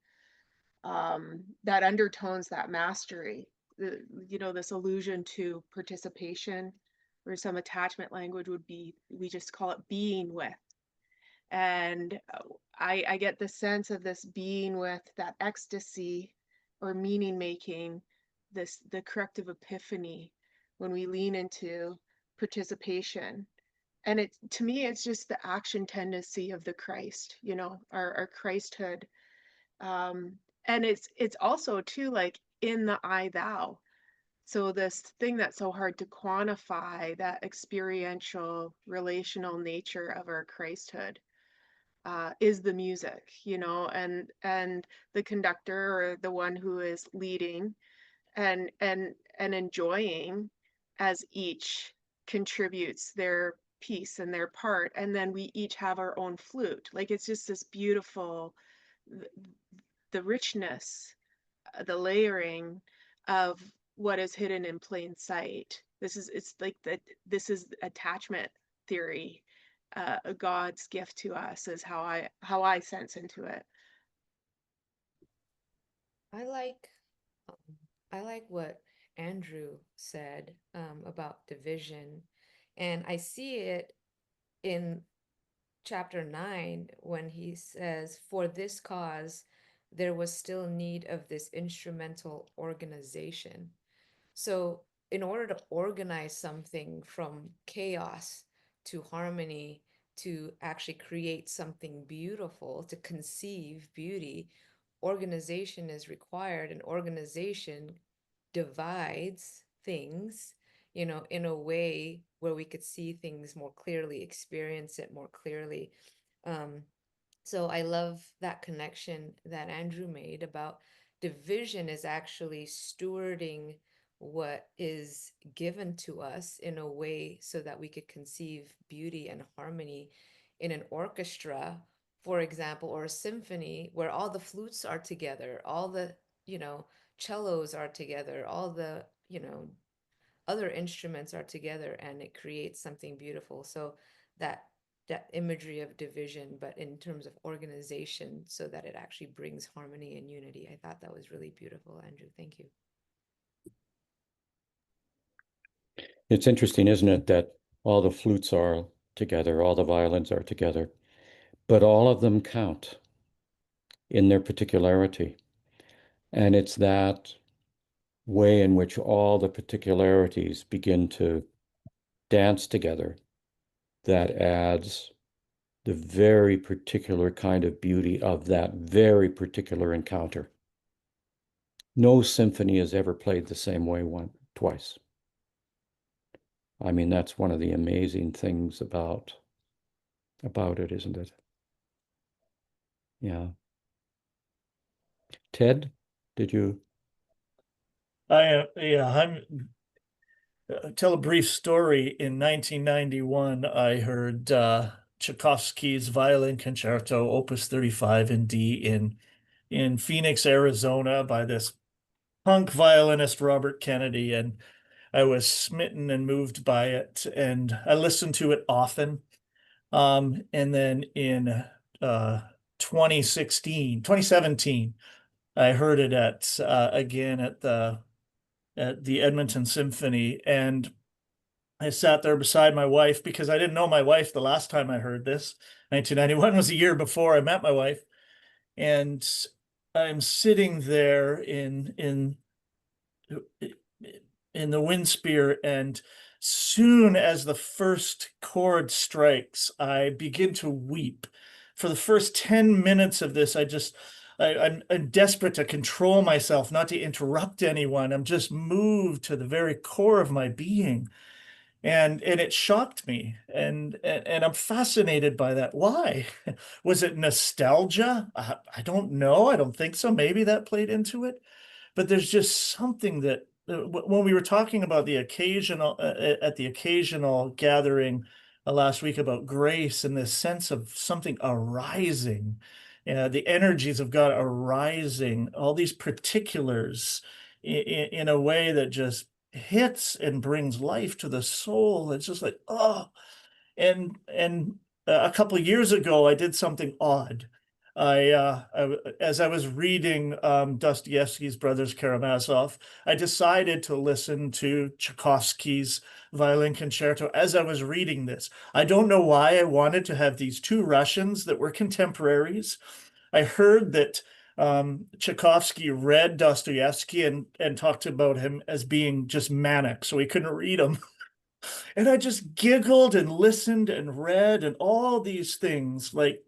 that undertones that mastery. This allusion to participation, or some attachment language would be, we just call it being with. And I get the sense of this being with, that ecstasy or meaning making, the corrective epiphany, when we lean into participation. And to me, it's just the action tendency of the Christ, our Christhood. And it's also too, like, in the I thou. So this thing that's so hard to quantify, that experiential relational nature of our Christhood, is the music, and the conductor, or the one who is leading and enjoying, as each contributes their piece and their part, and then we each have our own flute. Like, it's just this beautiful, the richness, the layering of what is hidden in plain sight. It's like that. This is attachment theory. God's gift to us is how I sense into it. I like I like what Andrew said about division, and I see it in chapter 9 when he says, "For this cause there was still need of this instrumental organization." So, in order to organize something from chaos to harmony, to actually create something beautiful, to conceive beauty, organization is required, and organization divides things, in a way where we could see things more clearly, experience it more clearly. Um, so I love that connection that Andrew made about division is actually stewarding what is given to us in a way so that we could conceive beauty and harmony in an orchestra, for example, or a symphony where all the flutes are together, all the, cellos are together, all the, other instruments are together, and it creates something beautiful. So that that imagery of division, but in terms of organization so that it actually brings harmony and unity. I thought that was really beautiful, Andrew. Thank you. It's interesting, isn't it, that all the flutes are together, all the violins are together, but all of them count in their particularity. And it's that way in which all the particularities begin to dance together that adds the very particular kind of beauty of that very particular encounter. No symphony is ever played the same way twice. I mean, that's one of the amazing things about it, isn't it? Yeah. Ted, did you? I'm tell a brief story. In 1991, I heard Tchaikovsky's Violin Concerto, Opus 35 in D in Phoenix, Arizona, by this punk violinist Robert Kennedy, and I was smitten and moved by it, and I listened to it often. And then in 2017, I heard it at again at the Edmonton Symphony, and I sat there beside my wife because I didn't know my wife the last time I heard this. 1991 was a year before I met my wife, and I'm sitting there in the wind spear, and soon as the first chord strikes, I begin to weep. For the first 10 minutes of this, I'm desperate to control myself, not to interrupt anyone. I'm just moved to the very core of my being. And it shocked me, and I'm fascinated by that. Why? Was it nostalgia? I don't know. I don't think so. Maybe that played into it. But there's just something that when we were talking about the occasional at the occasional gathering last week about grace and this sense of something arising, the energies of God arising, all these particulars in a way that just hits and brings life to the soul. It's just like, oh, and a couple of years ago, I did something odd. As I was reading Dostoevsky's Brothers Karamazov, I decided to listen to Tchaikovsky's Violin Concerto as I was reading this. I don't know why I wanted to have these two Russians that were contemporaries. I heard that Tchaikovsky read Dostoevsky and talked about him as being just manic, so he couldn't read him. And I just giggled and listened and read and all these things. Like,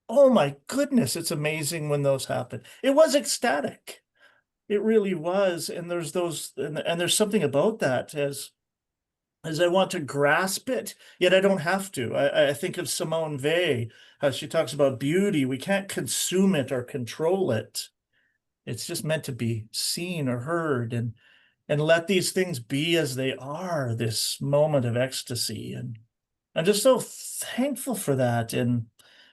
oh my goodness, it's amazing when those happen. It was ecstatic. It really was. And there's those, and there's something about that as I want to grasp it, yet I don't have to. I think of Simone Weil, how she talks about beauty. We can't consume it or control it. It's just meant to be seen or heard, and let these things be as they are, this moment of ecstasy. And I'm just so thankful for that. And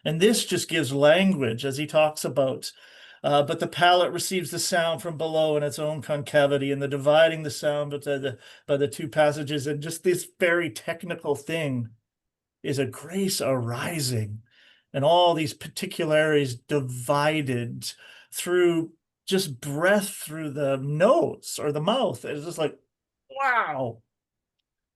this just gives language as he talks about, but the palate receives the sound from below in its own concavity, and the dividing the sound by the two passages, and just this very technical thing is a grace arising, and all these particularities divided through just breath through the nose or the mouth. It's just like, wow.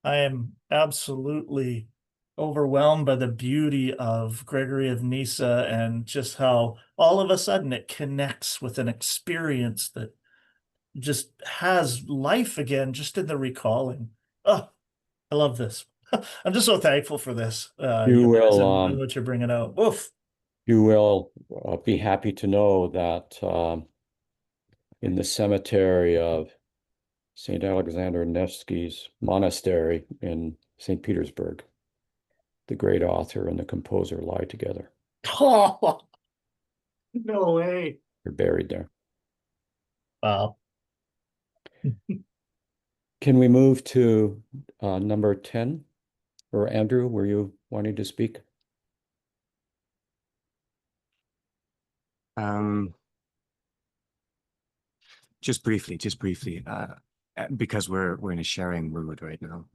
I am absolutely overwhelmed by the beauty of Gregory of Nyssa and just how all of a sudden it connects with an experience that just has life again, just in the recalling. Oh, I love this. I'm just so thankful for this, You you guys, will, and what you're bringing out. Woof. you will be happy to know that in the cemetery of St. Alexander Nevsky's monastery in St. Petersburg, the great author and the composer lie together. Oh, no way. They're buried there. Wow. Can we move to number 10? Or Andrew, were you wanting to speak? Just briefly, because we're in a sharing mood right now.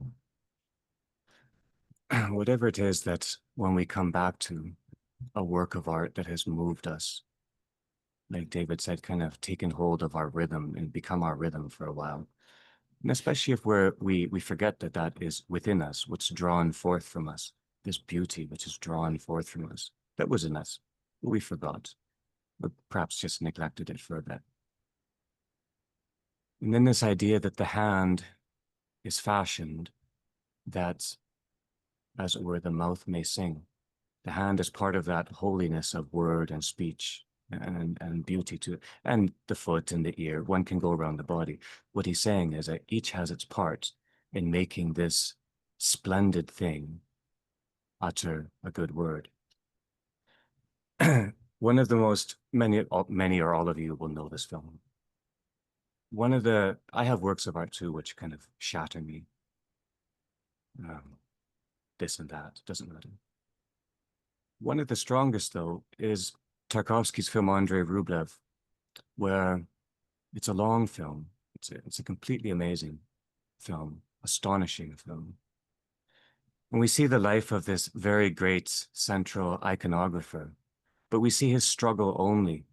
whatever it is that when we come back to a work of art that has moved us, like David said, kind of taken hold of our rhythm and become our rhythm for a while. And especially if we forget that that is within us, what's drawn forth from us, this beauty which is drawn forth from us, that was in us, we forgot, but perhaps just neglected it for a bit. And then this idea that the hand is fashioned that, as it were, the mouth may sing. The hand is part of that holiness of word and speech and beauty to it. And the foot and the ear, one can go around the body. What he's saying is that each has its part in making this splendid thing utter a good word. One of the most, many or all of you will know this film. I have works of art too, which kind of shatter me. This and that, doesn't matter. One of the strongest, though, is Tarkovsky's film Andrei Rublev, where it's a long film. It's a completely amazing film, astonishing film. And we see the life of this very great central iconographer, but we see his struggle only.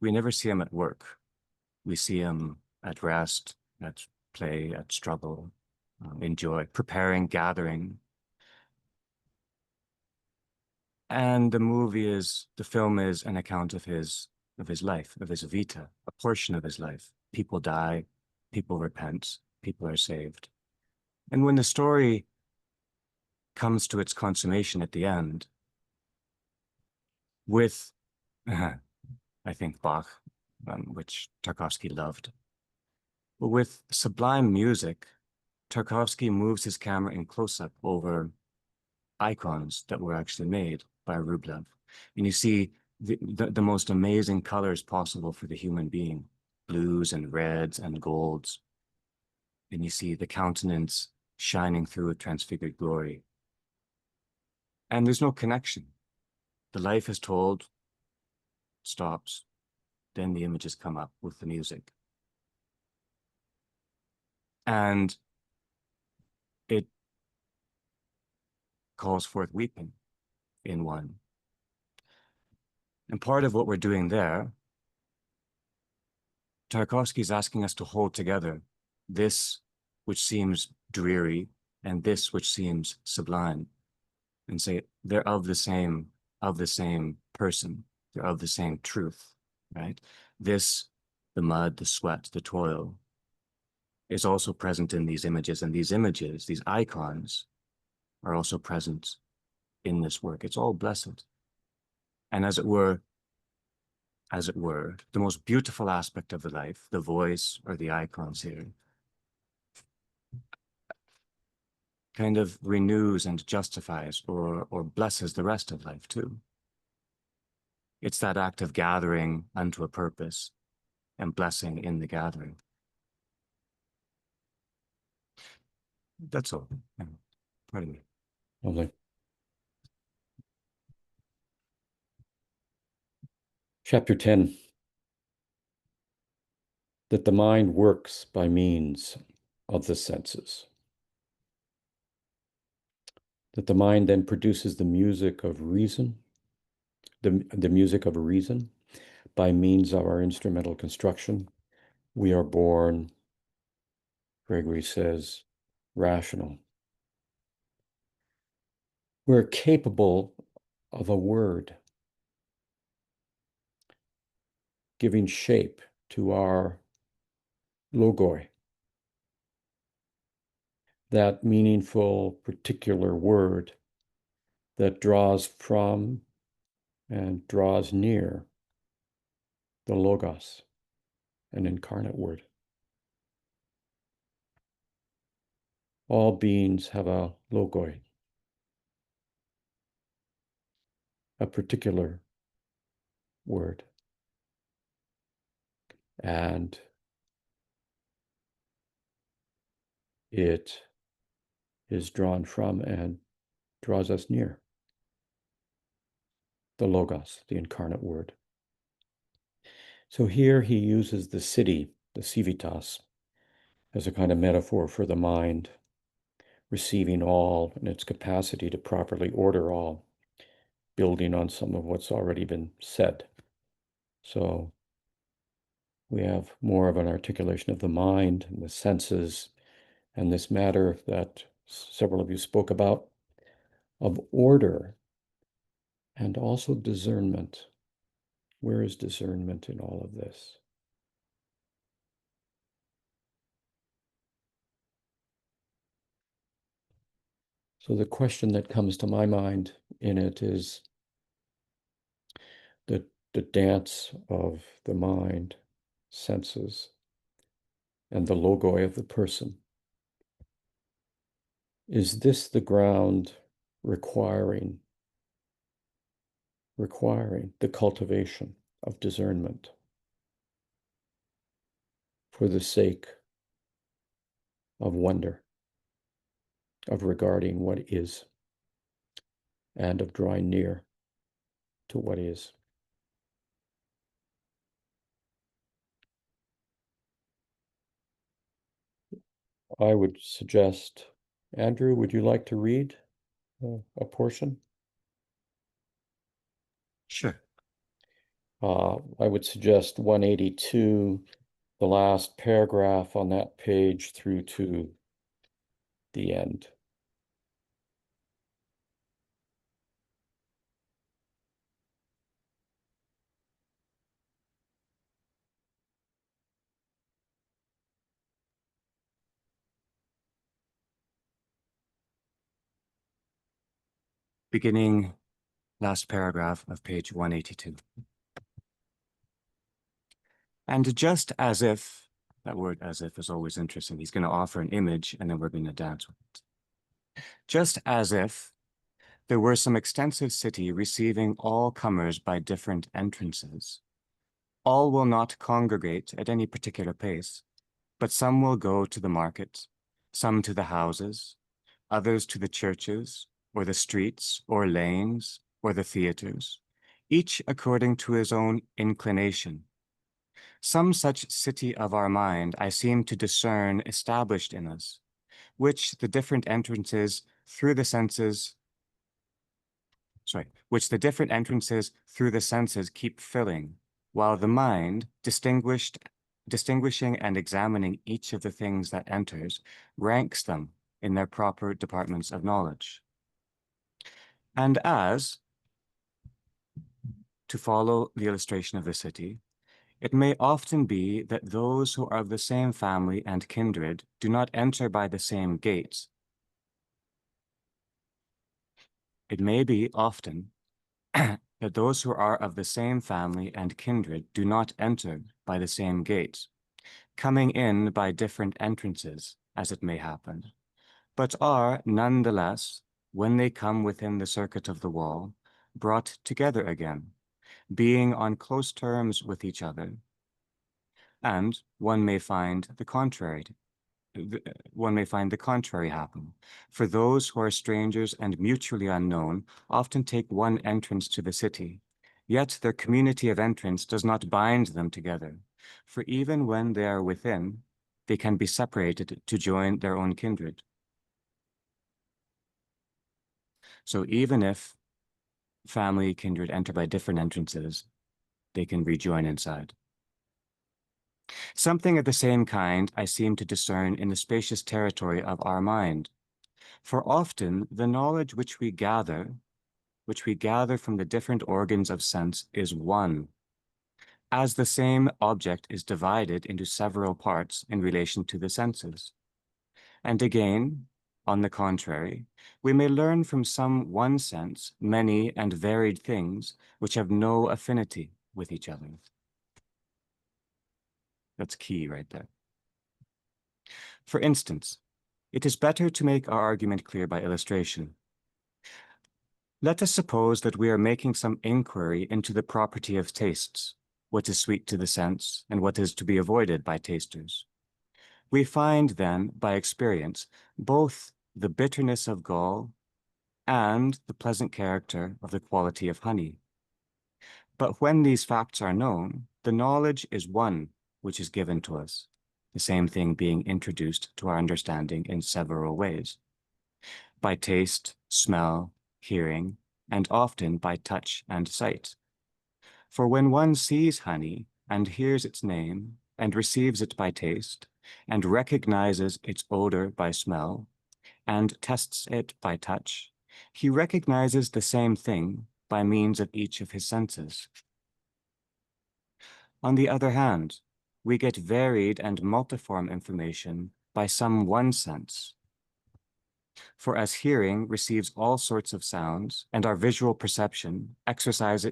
We never see him at work. We see him at rest, at play, at struggle, in joy, preparing, gathering. And the film is an account of his life, of his vita, a portion of his life. People die, people repent, people are saved. And when the story comes to its consummation at the end, with, I think, Bach, which Tarkovsky loved, but with sublime music, Tarkovsky moves his camera in close-up over icons that were actually made by Rublev. And you see the most amazing colors possible for the human being, blues and reds and golds. And you see the countenance shining through a transfigured glory. And there's no connection. The life is told, stops, then the images come up with the music. And it calls forth weeping in one. And part of what we're doing there, Tarkovsky is asking us to hold together this which seems dreary and this which seems sublime, and say they're of the same person, they're of the same truth, right? This, the mud, the sweat, the toil, is also present in these images, and these images, these icons, are also present in this work. It's all blessed. And as it were, the most beautiful aspect of the life, the voice or the icons here, kind of renews and justifies or blesses the rest of life too. It's that act of gathering unto a purpose and blessing in the gathering. That's all. Pardon me. Lovely. Chapter 10. That the mind works by means of the senses. That the mind then produces the music of reason, the music of reason, by means of our instrumental construction. We are born, Gregory says, rational. We're capable of a word, giving shape to our logoi, that meaningful particular word that draws from and draws near the logos, an incarnate word. All beings have a logoi, a particular word. And it is drawn from and draws us near the logos, the incarnate word. So here he uses the city, the civitas, as a kind of metaphor for the mind, receiving all and its capacity to properly order all, building on some of what's already been said. So we have more of an articulation of the mind and the senses and this matter that several of you spoke about of order and also discernment. Where is discernment in all of this? So the question that comes to my mind in it is the dance of the mind, senses, and the logoi of the person. Is this the ground requiring the cultivation of discernment for the sake of wonder, of regarding what is, and of drawing near to what is? I would suggest, Andrew, would you like to read a portion? Sure. I would suggest 182, the last paragraph on that page through to the end. Beginning last paragraph of page 182. And just as if, that word as if is always interesting. He's going to offer an image and then we're going to dance with it. Just as if there were some extensive city receiving all comers by different entrances. All will not congregate at any particular pace, but some will go to the market, some to the houses, others to the churches, or the streets, or lanes, or the theaters, each according to his own inclination. Some such city of our mind I seem to discern established in us, which the different entrances through the senses through the senses keep filling, while the mind, distinguishing and examining each of the things that enters, ranks them in their proper departments of knowledge. And as, to follow the illustration of the city, it may often be that those who are of the same family and kindred do not enter by the same gates. It may be often that those who are of the same family and kindred do not enter by the same gates, coming in by different entrances, as it may happen, but are nonetheless, when they come within the circuit of the wall, brought together again, being on close terms with each other. And one may find the contrary happen. For those who are strangers and mutually unknown often take one entrance to the city, yet their community of entrance does not bind them together. For even when they are within, they can be separated to join their own kindred. So even if family, kindred enter by different entrances, they can rejoin inside. Something of the same kind I seem to discern in the spacious territory of our mind. For often the knowledge which we gather from the different organs of sense is one, as the same object is divided into several parts in relation to the senses. And again, on the contrary, we may learn from some one sense many and varied things which have no affinity with each other. That's key right there. For instance, it is better to make our argument clear by illustration. Let us suppose that we are making some inquiry into the property of tastes, what is sweet to the sense and what is to be avoided by tasters. We find then, by experience, both the bitterness of gall and the pleasant character of the quality of honey. But when these facts are known, the knowledge is one which is given to us, the same thing being introduced to our understanding in several ways. by taste, smell, hearing, and often by touch and sight. For when one sees honey and hears its name and receives it by taste and recognizes its odor by smell and tests it by touch, he recognizes the same thing by means of each of his senses. On the other hand, we get varied and multiform information by some one sense. For as hearing receives all sorts of sounds, and our visual perception exercises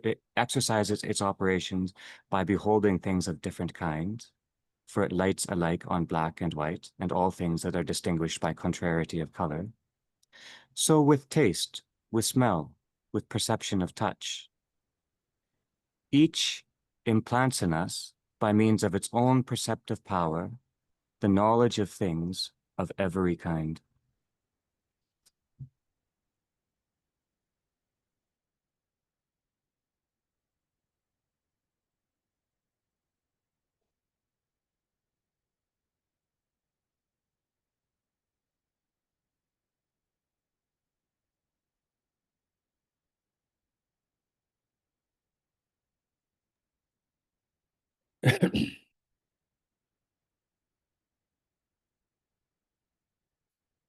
its operations by beholding things of different kinds, for it lights alike on black and white, and all things that are distinguished by contrariety of color. So with taste, with smell, with perception of touch, each implants in us, by means of its own perceptive power, the knowledge of things of every kind.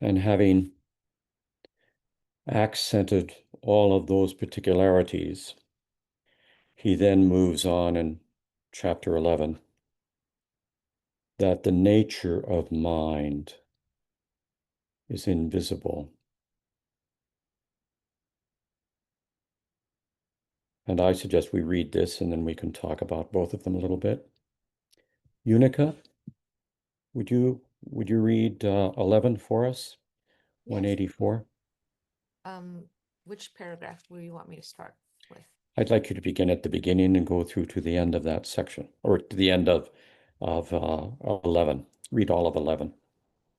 And having accented all of those particularities, he then moves on in chapter 11 that the nature of mind is invisible. And I suggest we read this and then we can talk about both of them a little bit. Unica, would you read 11 for us? Yes. 184. Which paragraph do you want me to start with? I'd like you to begin at the beginning and go through to the end of that section, or to the end of 11. Read all of 11.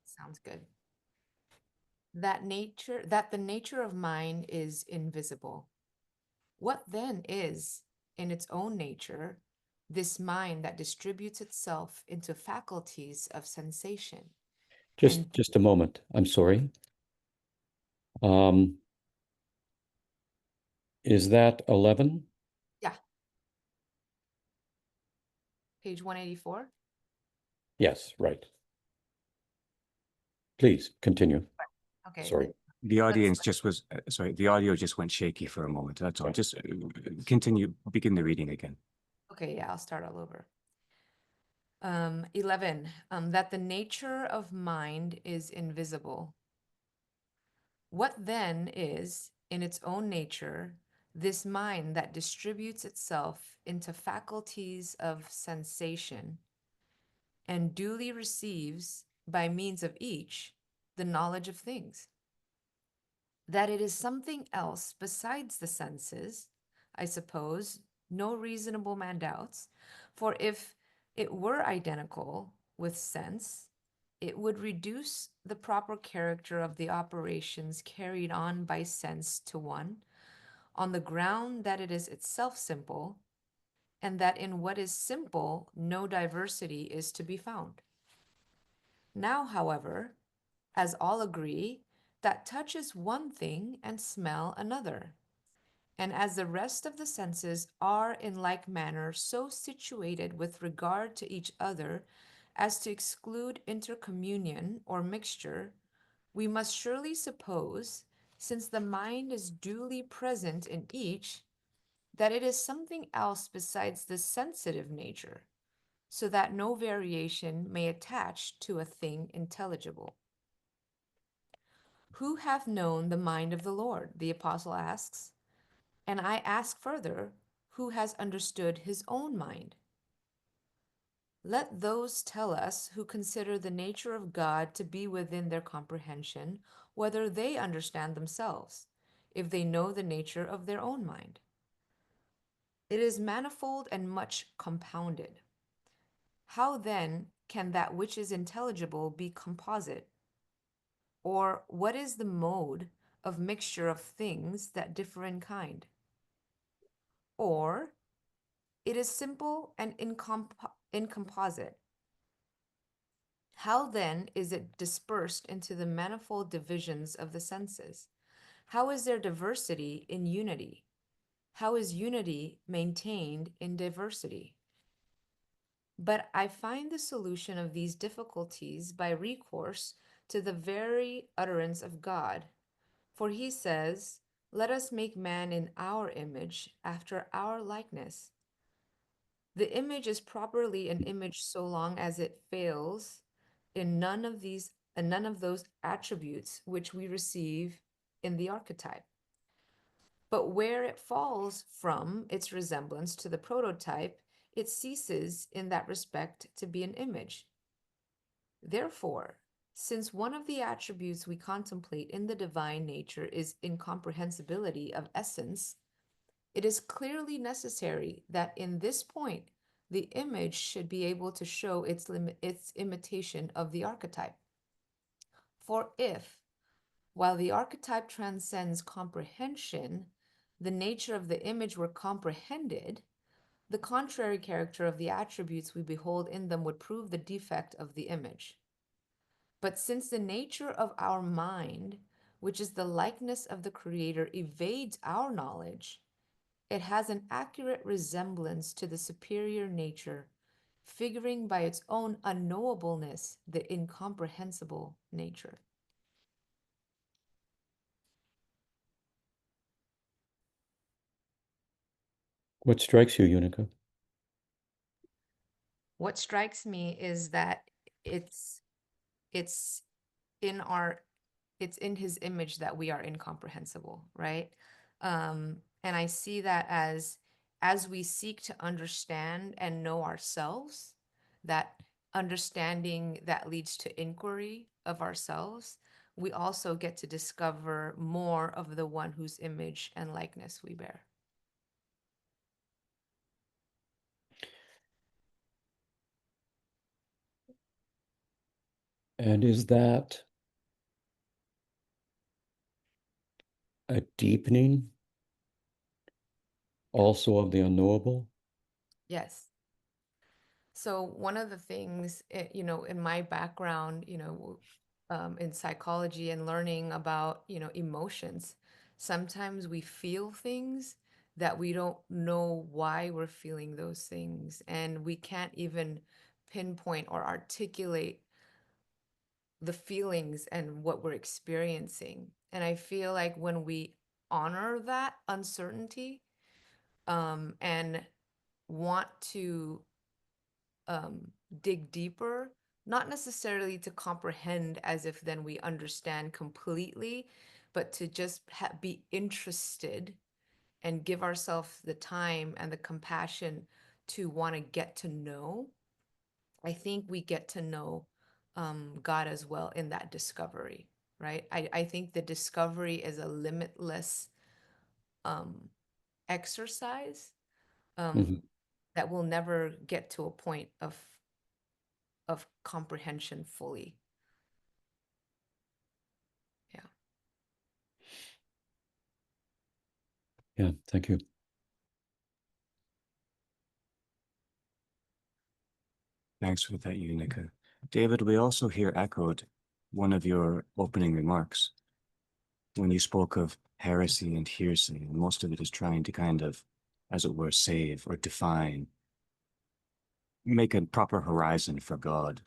Sounds good. That the nature of mind is invisible. What then is, in its own nature, this mind that distributes itself into faculties of sensation? Just a moment. I'm sorry. Is that 11? Yeah. Page 184. Yes, right. Please continue. Okay. Sorry. The audience just was, sorry, the audio just went shaky for a moment. That's all. Just continue, begin the reading again. Okay, yeah, I'll start all over. 11, that the nature of mind is invisible. What then is, in its own nature, this mind that distributes itself into faculties of sensation and duly receives, by means of each, the knowledge of things? That it is something else besides the senses, I suppose, no reasonable man doubts, for if it were identical with sense, it would reduce the proper character of the operations carried on by sense to one, on the ground that it is itself simple, and that in what is simple no diversity is to be found. Now, however, as all agree that touch is one thing and smell another, and as the rest of the senses are in like manner so situated with regard to each other as to exclude intercommunion or mixture, we must surely suppose, since the mind is duly present in each, that it is something else besides the sensitive nature, so that no variation may attach to a thing intelligible. Who hath known the mind of the Lord? The apostle asks. And I ask further, who has understood his own mind? Let those tell us who consider the nature of God to be within their comprehension, whether they understand themselves, if they know the nature of their own mind. It is manifold and much compounded. How then can that which is intelligible be composite? Or what is the mode of mixture of things that differ in kind? Or it is simple and incomposite. How then is it dispersed into the manifold divisions of the senses? How is there diversity in unity? How is unity maintained in diversity? But I find the solution of these difficulties by recourse to the very utterance of God. For he says, "Let us make man in our image, after our likeness." The image is properly an image so long as it fails in none of those attributes which we receive in the archetype. But where it falls from its resemblance to the prototype, it ceases in that respect to be an image. Therefore, since one of the attributes we contemplate in the divine nature is incomprehensibility of essence, it is clearly necessary that in this point the image should be able to show its imitation of the archetype. For if, while the archetype transcends comprehension, the nature of the image were comprehended, the contrary character of the attributes we behold in them would prove the defect of the image. But since the nature of our mind, which is the likeness of the Creator, evades our knowledge, it has an accurate resemblance to the superior nature, figuring by its own unknowableness the incomprehensible nature. What strikes you, Unica? What strikes me is that it's it's in our it's in his image that we are incomprehensible, right? And I see that as we seek to understand and know ourselves, that understanding that leads to inquiry of ourselves, we also get to discover more of the one whose image and likeness we bear. And is that a deepening also of the unknowable? Yes. So one of the things, in my background, in psychology and learning about, emotions, sometimes we feel things that we don't know why we're feeling those things, and we can't even pinpoint or articulate the feelings and what we're experiencing. And I feel like when we honor that uncertainty, and want to dig deeper, not necessarily to comprehend as if then we understand completely, but to just be interested and give ourselves the time and the compassion to want to get to know. I think we get to know God as well in that discovery, right? I think the discovery is a limitless exercise Mhm. that will never get to a point of comprehension fully. Yeah. Yeah, thank you. Thanks for that, Unica. David, we also hear echoed one of your opening remarks when you spoke of heresy and hearsay, and most of it is trying to kind of, as it were, save or define, make a proper horizon for God.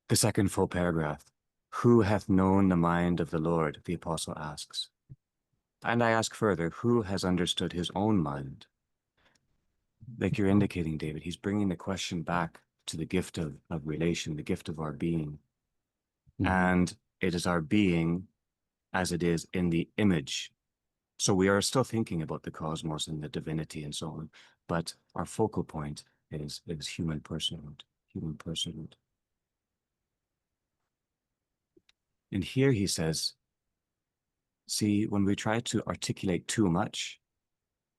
The second full paragraph, who hath known the mind of the Lord, the apostle asks. And I ask further, who has understood his own mind? Like you're indicating, David, he's bringing the question back to the gift of relation, the gift of our being. Mhm. And it is our being as it is in the image. So we are still thinking about the cosmos and the divinity and so on, but our focal point is human personhood, human personhood. And here he says, see, when we try to articulate too much,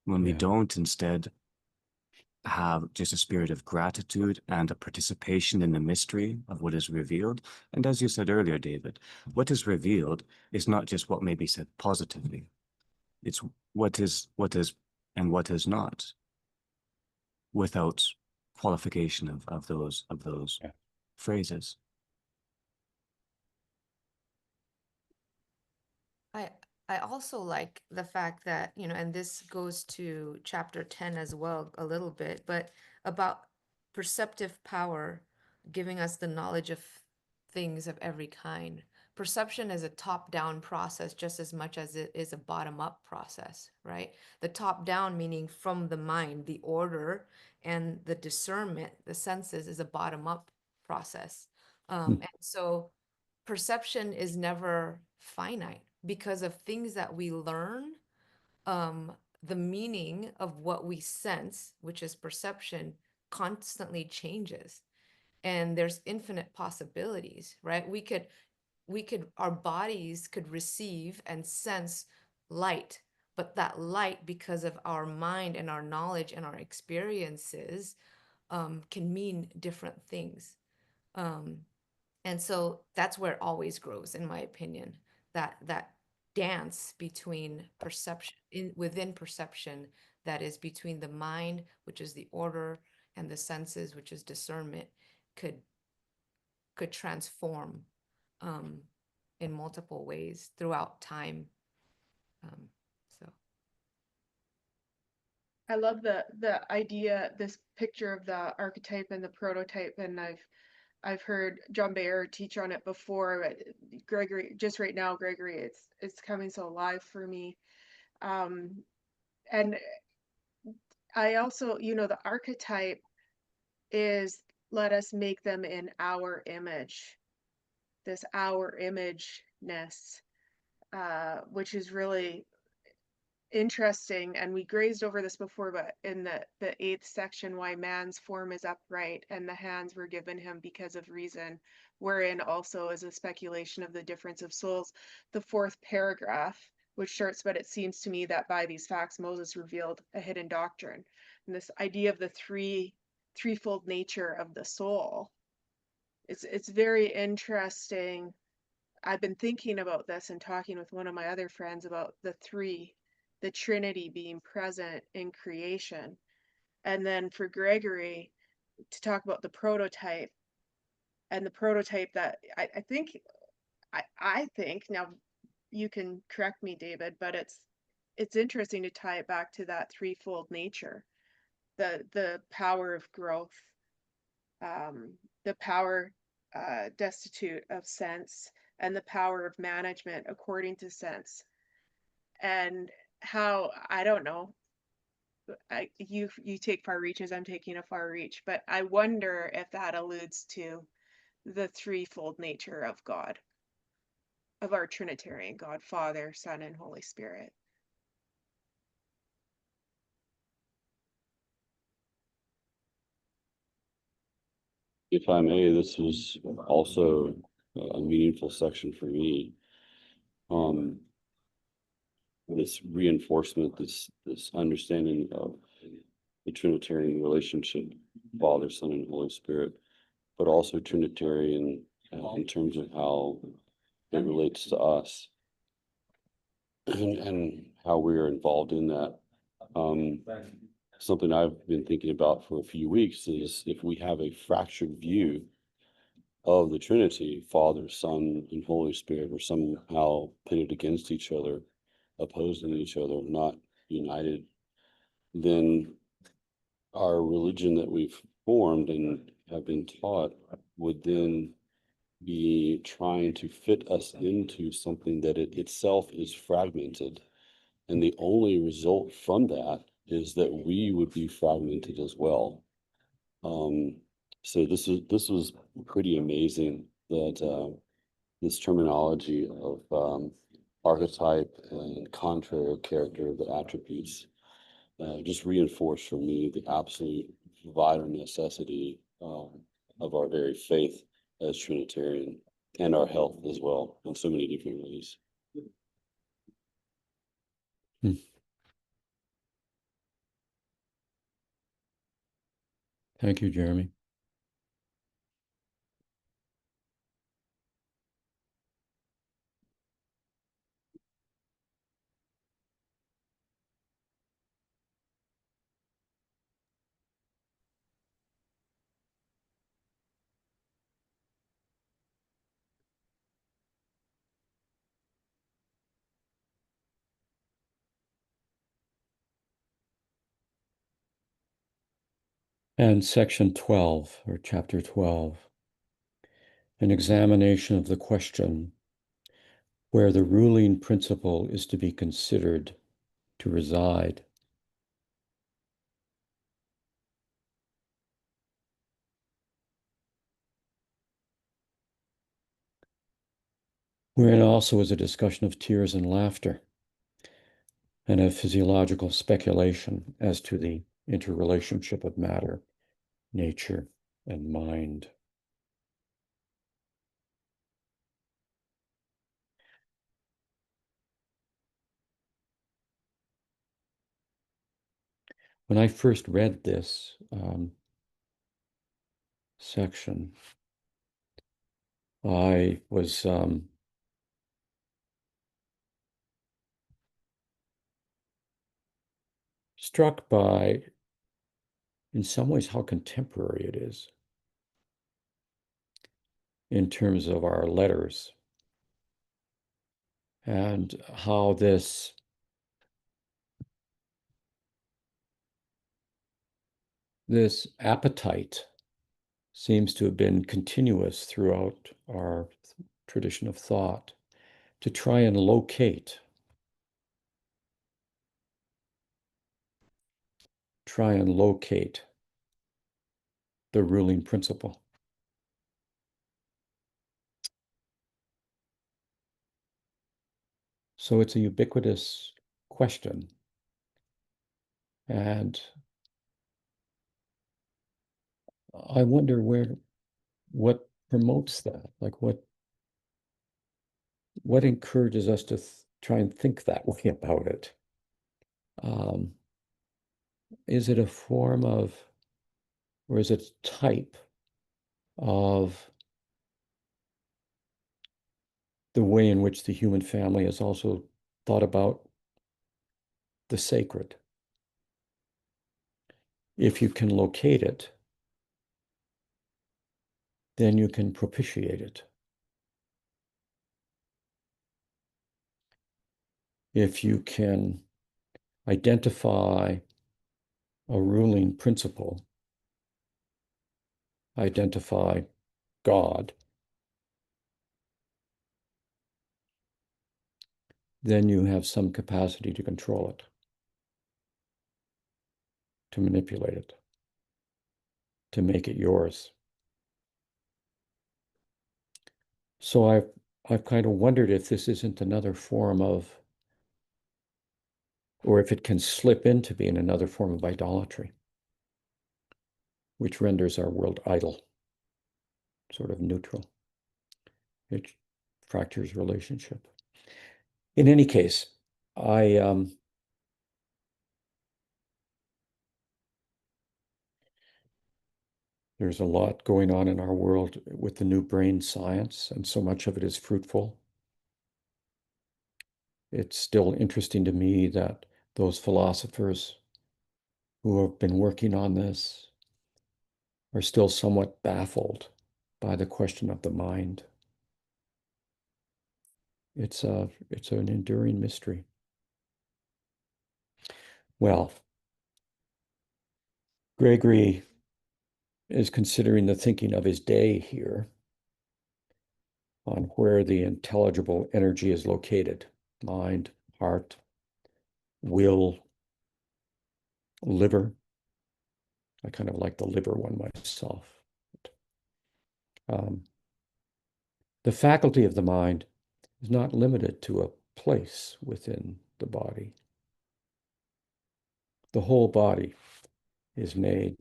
when we Yeah. don't instead have just a spirit of gratitude and a participation in the mystery of what is revealed. And as you said earlier, David, what is revealed is not just what may be said positively. It's what is and what is not, without qualification of those Yeah. phrases. I I also like the fact that, you know, and this goes to chapter 10 as well a little bit, but about perceptive power giving us the knowledge of things of every kind. Perception is a top-down process just as much as it is a bottom-up process, right? The top-down meaning from the mind, the order and the discernment, the senses is a bottom-up process. And so perception is never finite because of things that we learn. The meaning of what we sense, which is perception, constantly changes, and there's infinite possibilities, right? Our bodies could receive and sense light, but that light, because of our mind and our knowledge and our experiences, can mean different things. And so that's where it always grows, in my opinion, that dance between perception within perception, that is between the mind, which is the order, and the senses, which is discernment, could transform in multiple ways throughout time. So I love the idea, this picture of the archetype and the prototype, and I've heard John Bayer teach on it before, but Gregory, just right now, Gregory, it's coming so alive for me. And I also, you know, the archetype is, let us make them in our image, this our imageness, which is really interesting. And we grazed over this before, but in the eighth section, why man's form is upright and the hands were given him because of reason, wherein also is a speculation of the difference of souls. The fourth paragraph, which starts, but it seems to me that by these facts Moses revealed a hidden doctrine, and this idea of the threefold nature of the soul. It's very interesting. I've been thinking about this and talking with one of my other friends about the Trinity being present in creation. And then for Gregory to talk about the prototype, and the prototype that I think, I think, now you can correct me, David, but it's interesting to tie it back to that threefold nature, the power of growth, the power destitute of sense, and the power of management according to sense. And how, I don't know, you take far reaches, I'm taking a far reach, but I wonder if that alludes to the threefold nature of God, of our Trinitarian God, Father, Son, and Holy Spirit. If I may, this was also a meaningful section for me. This reinforcement, this understanding of the Trinitarian relationship, Father, Son, and Holy Spirit, but also Trinitarian in terms of how it relates to us and how we are involved in that. Something I've been thinking about for a few weeks is if we have a fractured view of the Trinity, Father, Son, and Holy Spirit, are somehow pitted against each other, opposing each other, not united, then our religion that we've formed and have been taught would then be trying to fit us into something that it itself is fragmented. And the only result from that is that we would be fragmented as well. So this was pretty amazing that this terminology of archetype and contrary character, the attributes, just reinforced for me the absolute vital necessity of our very faith as Trinitarian and our health as well in so many different ways. Thank you, Jeremy. And section 12, or chapter 12, an examination of the question where the ruling principle is to be considered to reside. Wherein also is a discussion of tears and laughter and a physiological speculation as to the interrelationship of matter, nature, and mind. When I first read this section, I was struck by, in some ways, how contemporary it is in terms of our letters, and how this appetite seems to have been continuous throughout our tradition of thought to try and locate, the ruling principle. So it's a ubiquitous question. And I wonder what promotes that? Like what encourages us to try and think that way about it? Is it a form of, or is it a type of the way in which the human family has also thought about the sacred? If you can locate it, then you can propitiate it. If you can identify a ruling principle, identify God, then you have some capacity to control it, to manipulate it, to make it yours. So I've kind of wondered if this isn't another form of, or if it can slip into being another form of idolatry, which renders our world idle, sort of neutral. It fractures relationship. In any case, there's a lot going on in our world with the new brain science, and so much of it is fruitful. It's still interesting to me that those philosophers who have been working on this are still somewhat baffled by the question of the mind. It's an enduring mystery. Well, Gregory is considering the thinking of his day here on where the intelligible energy is located: mind, heart, will, liver. I kind of like the liver one myself. The faculty of the mind is not limited to a place within the body. The whole body is made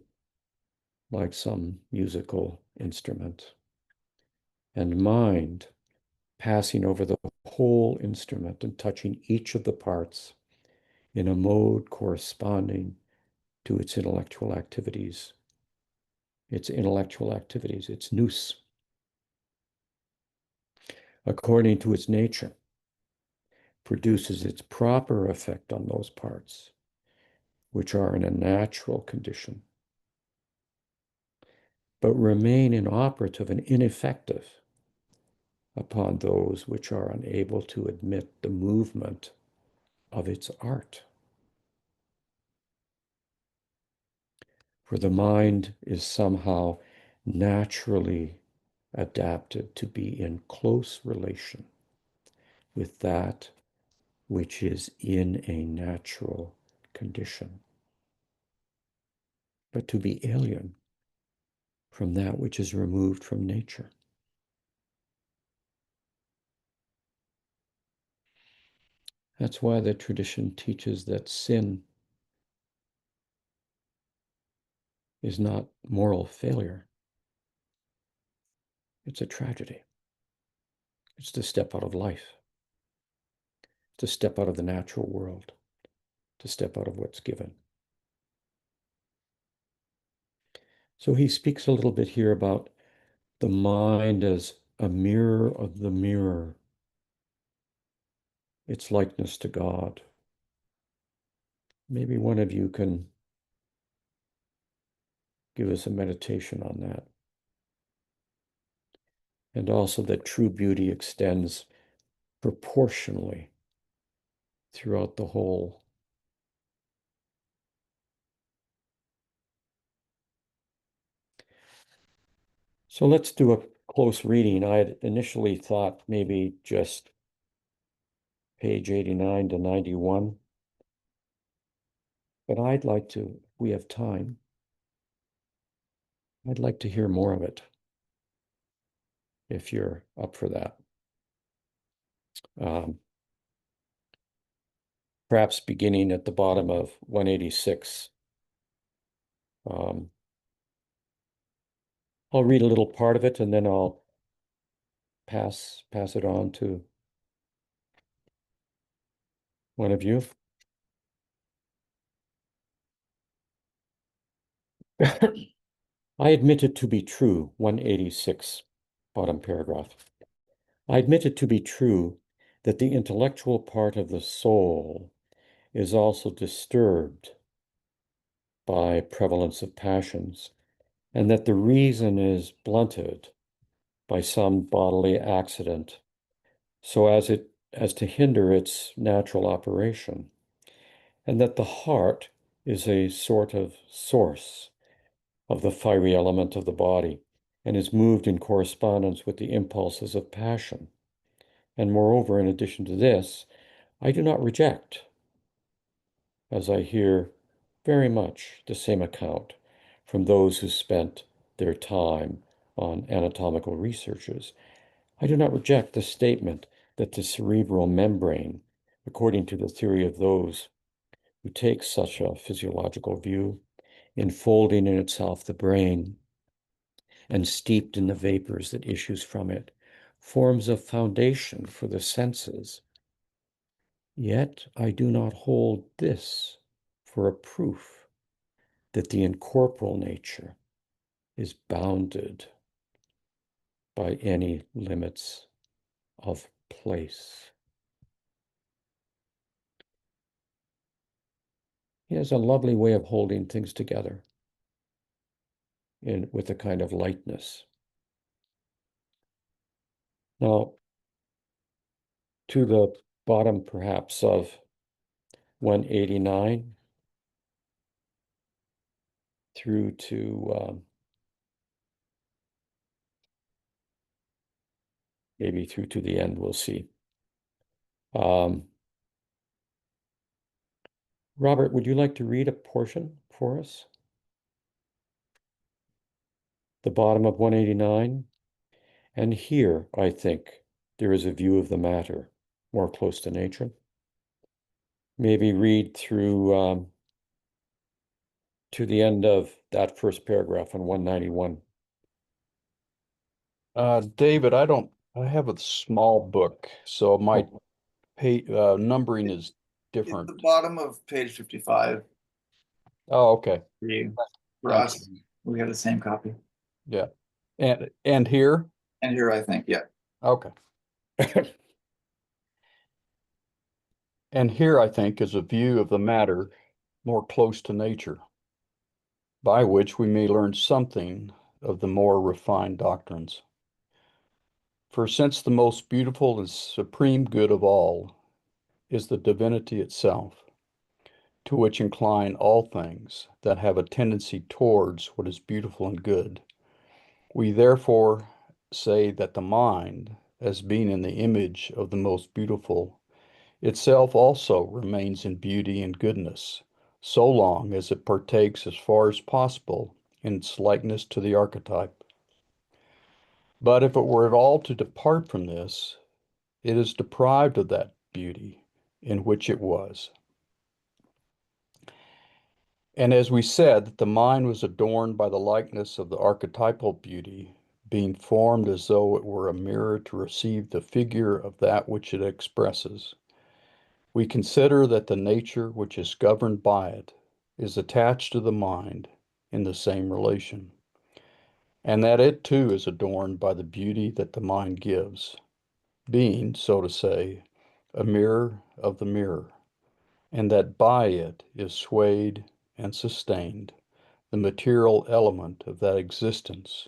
like some musical instrument, and mind passing over the whole instrument and touching each of the parts in a mode corresponding to its intellectual activities, its nous, according to its nature, produces its proper effect on those parts, which are in a natural condition, but remain inoperative and ineffective upon those which are unable to admit the movement of its art. For the mind is somehow naturally adapted to be in close relation with that which is in a natural condition, but to be alien from that which is removed from nature. That's why the tradition teaches that sin is not moral failure. It's a tragedy. It's to step out of life, to step out of the natural world, to step out of what's given. So he speaks a little bit here about the mind as a mirror of the mirror, its likeness to God. Maybe one of you can give us a meditation on that. And also that true beauty extends proportionally throughout the whole. So let's do a close reading. I had initially thought maybe just page 89 to 91. But I'd like to, if we have time, I'd like to hear more of it, if you're up for that. Perhaps beginning at the bottom of 186. I'll read a little part of it and then I'll pass it on to one of you. I admit it to be true, 186, bottom paragraph. I admit it to be true that the intellectual part of the soul is also disturbed by prevalence of passions, and that the reason is blunted by some bodily accident, so as to hinder its natural operation, and that the heart is a sort of source of the fiery element of the body, and is moved in correspondence with the impulses of passion. And moreover, in addition to this, I do not reject, as I hear very much the same account from those who spent their time on anatomical researches, I do not reject the statement that the cerebral membrane, according to the theory of those who take such a physiological view, enfolding in itself the brain and steeped in the vapors that issues from it, forms a foundation for the senses. Yet I do not hold this for a proof that the incorporeal nature is bounded by any limits of place. He has a lovely way of holding things together with a kind of lightness. Now, to the bottom perhaps of 189 through to maybe through to the end, we'll see. Robert, would you like to read a portion for us? The bottom of 189. And here, I think, there is a view of the matter more close to nature. Maybe read through to the end of that first paragraph on 191. David, I have a small book, so my numbering is At different. the bottom of page 55 Oh, okay. for you. For Thank us, we have the same copy. Yeah. And here? And here, I think, yeah. Okay. And here, I think, is a view of the matter more close to nature, by which we may learn something of the more refined doctrines. For since the most beautiful and supreme good of all is the divinity itself, to which incline all things that have a tendency towards what is beautiful and good. We therefore say that the mind, as being in the image of the most beautiful, itself also remains in beauty and goodness, so long as it partakes as far as possible in its likeness to the archetype. But if it were at all to depart from this, it is deprived of that beauty in which it was. And as we said, that the mind was adorned by the likeness of the archetypal beauty, being formed as though it were a mirror to receive the figure of that which it expresses. We consider that the nature which is governed by it is attached to the mind in the same relation, and that it too is adorned by the beauty that the mind gives, being, so to say, a mirror of the mirror, and that by it is swayed and sustained the material element of that existence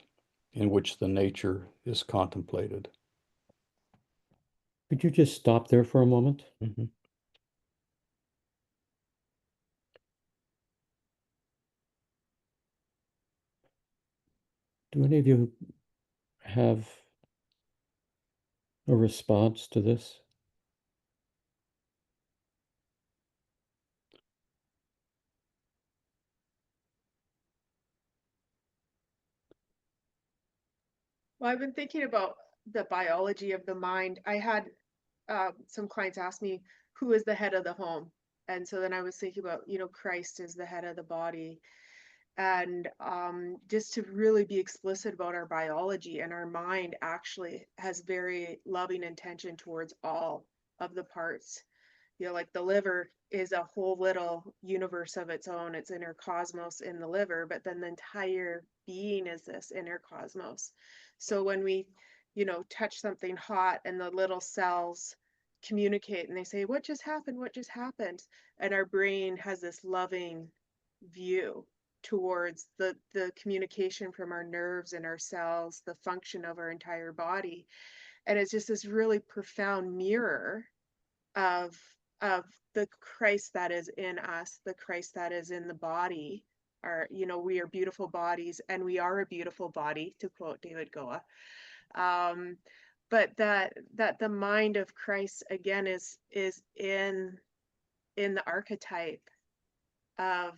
in which the nature is contemplated. Could you just stop there for a moment? Mhm. Do any of you have a response to this? Well, I've been thinking about the biology of the mind. I had some clients ask me, who is the head of the home? And so then I was thinking about, Christ is the head of the body. And just to really be explicit about our biology, and our mind actually has very loving intention towards all of the parts. Like the liver is a whole little universe of its own, its inner cosmos in the liver, but then the entire being is this inner cosmos. So when we, touch something hot and the little cells communicate and they say, what just happened? What just happened? And our brain has this loving view towards the communication from our nerves and our cells, the function of our entire body. And it's just this really profound mirror of the Christ that is in us, the Christ that is in the body. We are beautiful bodies, and we are a beautiful body, to quote David Goa. But that the mind of Christ again is in the archetype of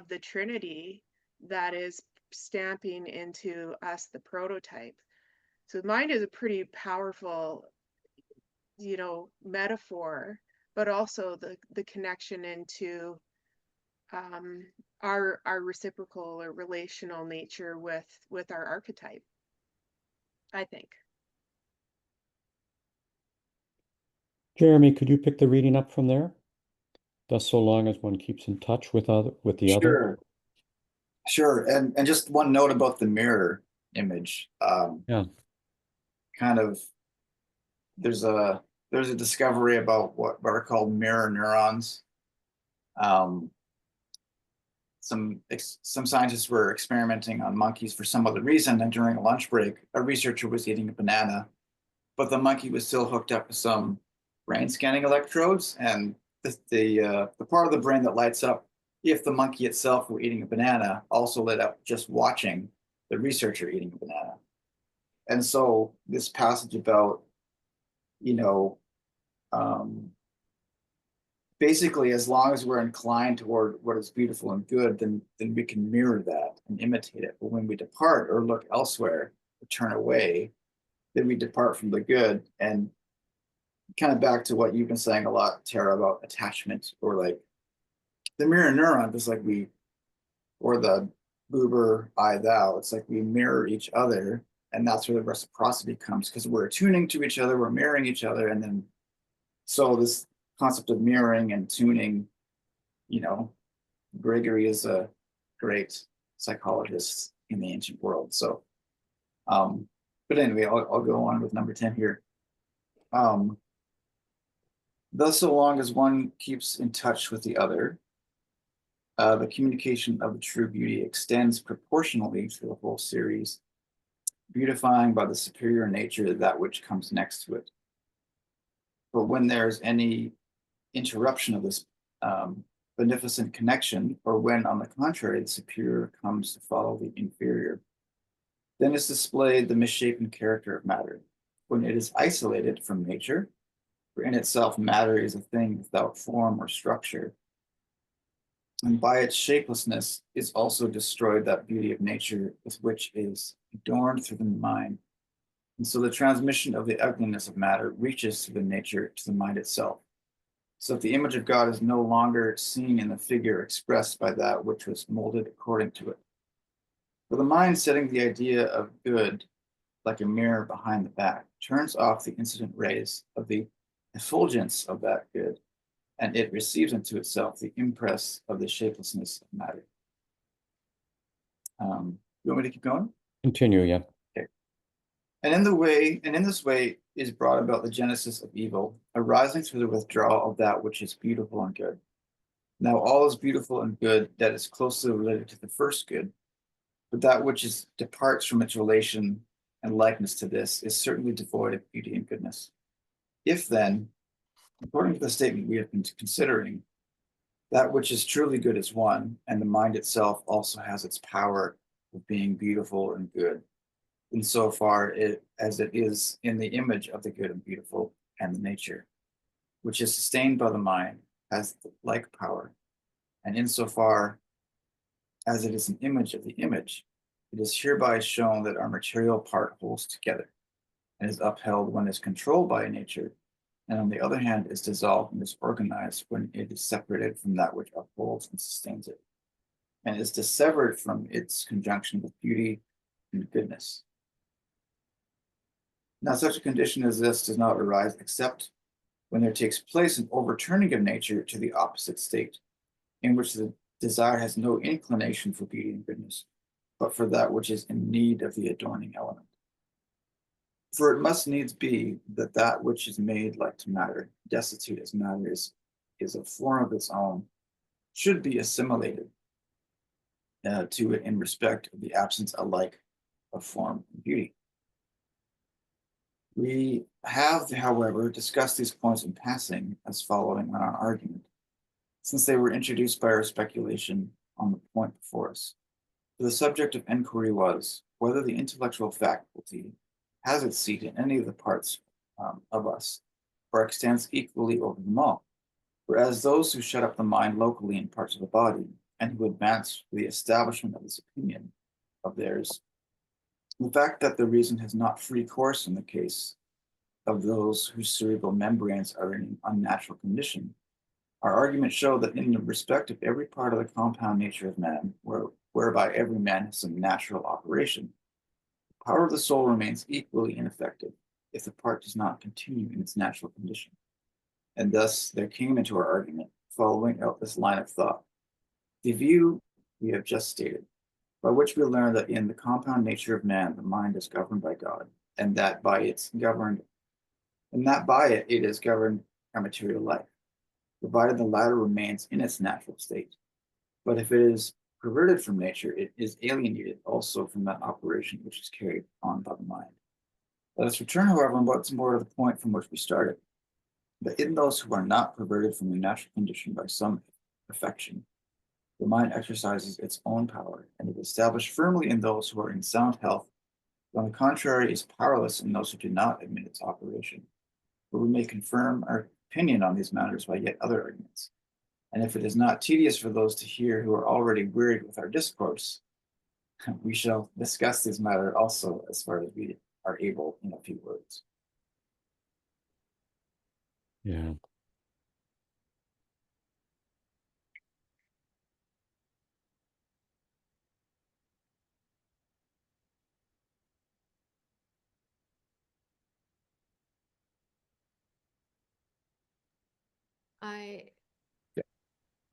the Trinity that is stamping into us the prototype. So mind is a pretty powerful, metaphor, but also the connection into our reciprocal or relational nature with our archetype, I think. Jeremy, could you pick the reading up from there? Thus, so long as one keeps in touch with the other. Sure. Sure. And just one note about the mirror image. Yeah. Kind of there's a discovery about what are called mirror neurons. Some scientists were experimenting on monkeys for some other reason, and during a lunch break, a researcher was eating a banana, but the monkey was still hooked up with some brain scanning electrodes, and the part of the brain that lights up if the monkey itself were eating a banana also lit up just watching the researcher eating a banana. And so this passage about, basically, as long as we're inclined toward what is beautiful and good, then we can mirror that and imitate it. But when we depart or look elsewhere or turn away, then we depart from the good. And kind of back to what you've been saying a lot, Tara, about attachment, or like the mirror neuron, just like or the Buber I thou, it's like we mirror each other, and that's where the reciprocity comes, because we're attuning to each other, we're mirroring each other, and then so this concept of mirroring and tuning, Gregory is a great psychologist in the ancient world. So, but anyway, I'll go on with number 10 here. Thus, so long as one keeps in touch with the other, the communication of the true beauty extends proportionally through the whole series, beautifying by the superior nature that which comes next to it. But when there's any interruption of this beneficent connection, or when, on the contrary, the superior comes to follow the inferior. Then is displayed the misshapen character of matter, when it is isolated from nature, for in itself matter is a thing without form or structure, and by its shapelessness is also destroyed that beauty of nature with which is adorned through the mind. And so the transmission of the ugliness of matter reaches through the nature to the mind itself. So that the image of God is no longer seen in the figure expressed by that which was molded according to it. For the mind, setting the idea of good like a mirror behind the back, turns off the incident rays of the effulgence of that good, and it receives into itself the impress of the shapelessness of matter. You want me to keep going? Continue, yeah. Okay. And in this way is brought about the genesis of evil, arising through the withdrawal of that which is beautiful and good. Now all is beautiful and good that is closely related to the first good, but that which departs from its relation and likeness to this is certainly devoid of beauty and goodness. If then, according to the statement we have been considering, that which is truly good is one, and the mind itself also has its power of being beautiful and good, insofar as it is in the image of the good and beautiful and the nature, which is sustained by the mind, has the like power, and insofar as it is an image of the image, it is hereby shown that our material part holds together and is upheld when it is controlled by nature, and on the other hand is dissolved and disorganized when it is separated from that which upholds and sustains it, and is dissevered from its conjunction with beauty and goodness. Now, such a condition as this does not arise except when there takes place an overturning of nature to the opposite state, in which the desire has no inclination for beauty and goodness, but for that which is in need of the adorning element. For it must needs be that that which is made like to matter, destitute as matter is a form of its own, should be assimilated to it in respect of the absence alike of form and beauty. We have, however, discussed these points in passing as following on our argument, since they were introduced by our speculation on the point before us. For the subject of inquiry was whether the intellectual faculty has its seat in any of the parts of us, or extends equally over them all. Whereas those who shut up the mind locally in parts of the body, and who advance for the establishment of this opinion of theirs, the fact that the reason has not free course in the case of those whose cerebral membranes are in an unnatural condition, our arguments show that in the respect of every part of the compound nature of man, whereby every man has some natural operation, the power of the soul remains equally ineffective if the part does not continue in its natural condition. And thus there came into our argument, following out this line of thought, the view we have just stated, by which we learn that in the compound nature of man, the mind is governed by God, and that by it is governed our material life, provided the latter remains in its natural state. But if it is perverted from nature, it is alienated also from that operation which is carried on by the mind. Let us return, however, once more to the point from which we started, that in those who are not perverted from their natural condition by some affection, the mind exercises its own power, and is established firmly in those who are in sound health, but on the contrary is powerless in those who do not admit its operation. But we may confirm our opinion on these matters by yet other arguments. And if it is not tedious for those to hear who are already wearied with our discourse, we shall discuss this matter also as far as we are able in a few words. Yeah. I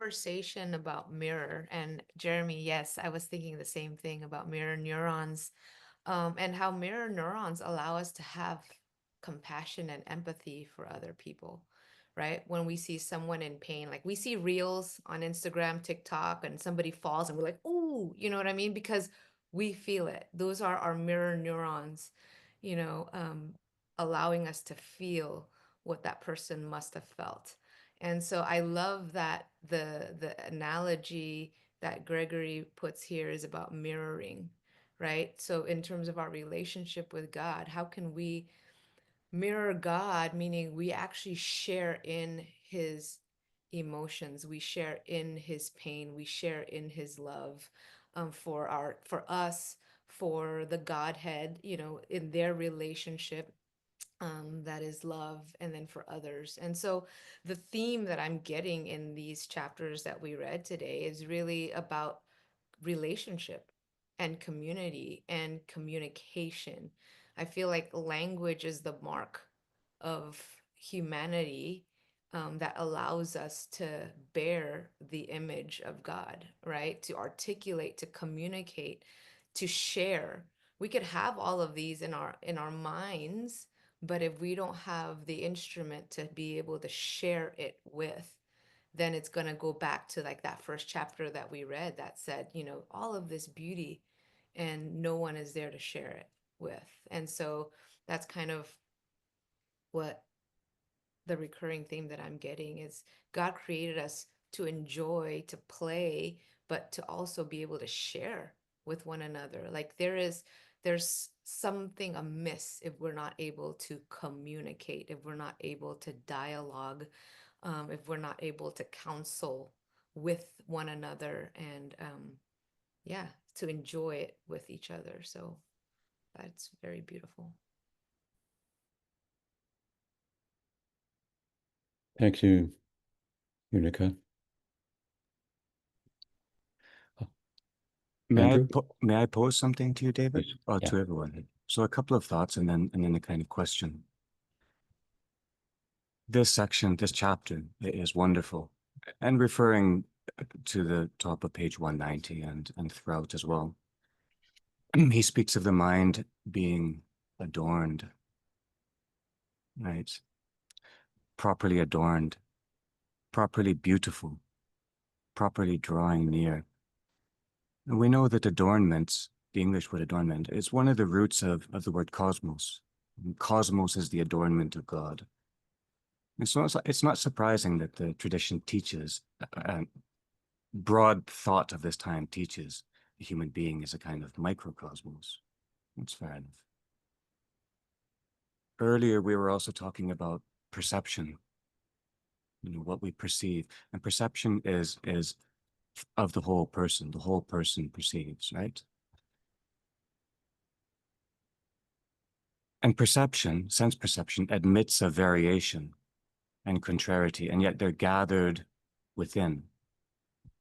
conversation about mirror, and Jeremy, yes, I was thinking the same thing about mirror neurons, and how mirror neurons allow us to have compassion and empathy for other people, right? When we see someone in pain, like we see reels on Instagram, TikTok, and somebody falls and we're like, "Ooh," you know what I mean? Because we feel it. Those are our mirror neurons, you know, allowing us to feel what that person must have felt. And so I love that the analogy that Gregory puts here is about mirroring, right? So in terms of our relationship with God, how can we mirror God, meaning we actually share in his emotions, we share in his pain, we share in his love, for us, for the Godhead, in their relationship, that is love, and then for others. And so the theme that I'm getting in these chapters that we read today is really about relationship and community and communication. I feel like language is the mark of humanity, that allows us to bear the image of God, right? To articulate, to communicate, to share. We could have all of these in our minds, but if we don't have the instrument to be able to share it with, then it's going to go back to like that first chapter that we read that said, all of this beauty and no one is there to share it with. And so that's kind of what the recurring theme that I'm getting is God created us to enjoy, to play, but to also be able to share with one another. Like there's something amiss if we're not able to communicate, if we're not able to dialogue, if we're not able to counsel with one another, and yeah, to enjoy it with each other. So that's very beautiful. Thank you, Unica. Andrew? May I pose something to you, David? Please. Or Yeah. to everyone? So a couple of thoughts and then a kind of question. This section, this chapter is wonderful, and referring to the top of page 190 and throughout as well. He speaks of the mind being adorned, right? Properly adorned, properly beautiful, properly drawing near. And we know that adornment, the English word adornment, is one of the roots of the word cosmos. And cosmos is the adornment of God. And so it's not surprising that the tradition teaches, broad thought of this time teaches the human being is a kind of microcosmos. That's fair enough. Earlier, we were also talking about perception, what we perceive. And perception is of the whole person perceives, right? And perception, sense perception, admits of variation and contrariety, and yet they're gathered within,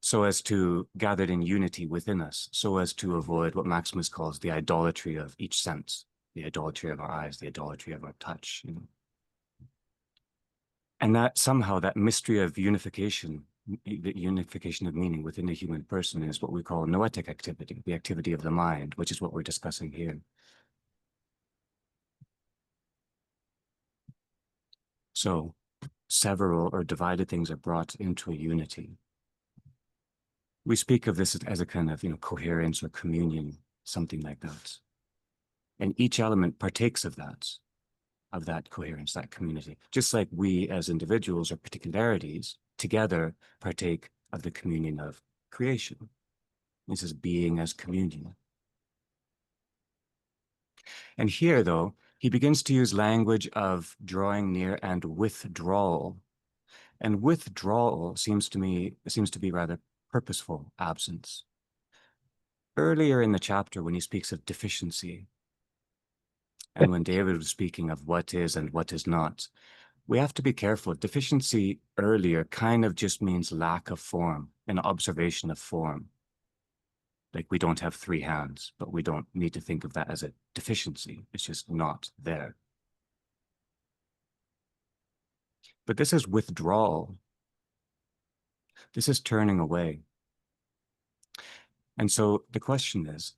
so as to gathered in unity within us, so as to avoid what Maximus calls the idolatry of each sense, the idolatry of our eyes, the idolatry of our touch, And that somehow that mystery of unification, the unification of meaning within the human person is what we call noetic activity, the activity of the mind, which is what we're discussing here. So several or divided things are brought into a unity. We speak of this as a kind of, coherence or communion, something like that. And each element partakes of that coherence, that community. Just like we as individuals or particularities together partake of the communion of creation. This is being as communion. And here, though, he begins to use language of drawing near and withdrawal. And withdrawal seems to be rather purposeful absence. Earlier in the chapter, when he speaks of deficiency, and when David was speaking of what is and what is not, we have to be careful. Deficiency earlier kind of just means lack of form, an observation of form. Like we don't have 3 hands, but we don't need to think of that as a deficiency. It's just not there. But this is withdrawal. This is turning away. And so the question is,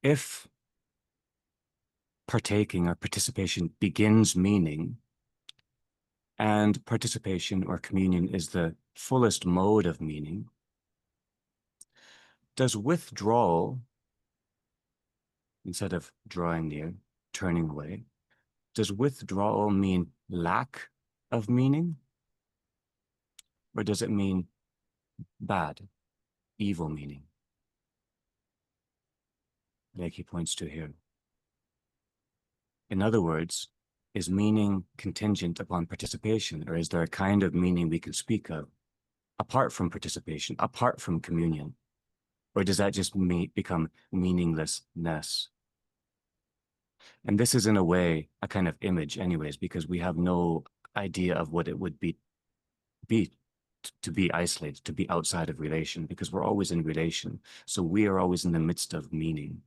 if partaking or participation begins meaning, and participation or communion is the fullest mode of meaning, does withdrawal, instead of drawing near, turning away, does withdrawal mean lack of meaning? Or does it mean bad, evil meaning? Like he points to here. In other words, is meaning contingent upon participation, or is there a kind of meaning we can speak of apart from participation, apart from communion? Or does that just become meaninglessness? And this is in a way a kind of image anyways, because we have no idea of what it would be to be isolated, to be outside of relation, because we're always in relation. So we are always in the midst of meaning.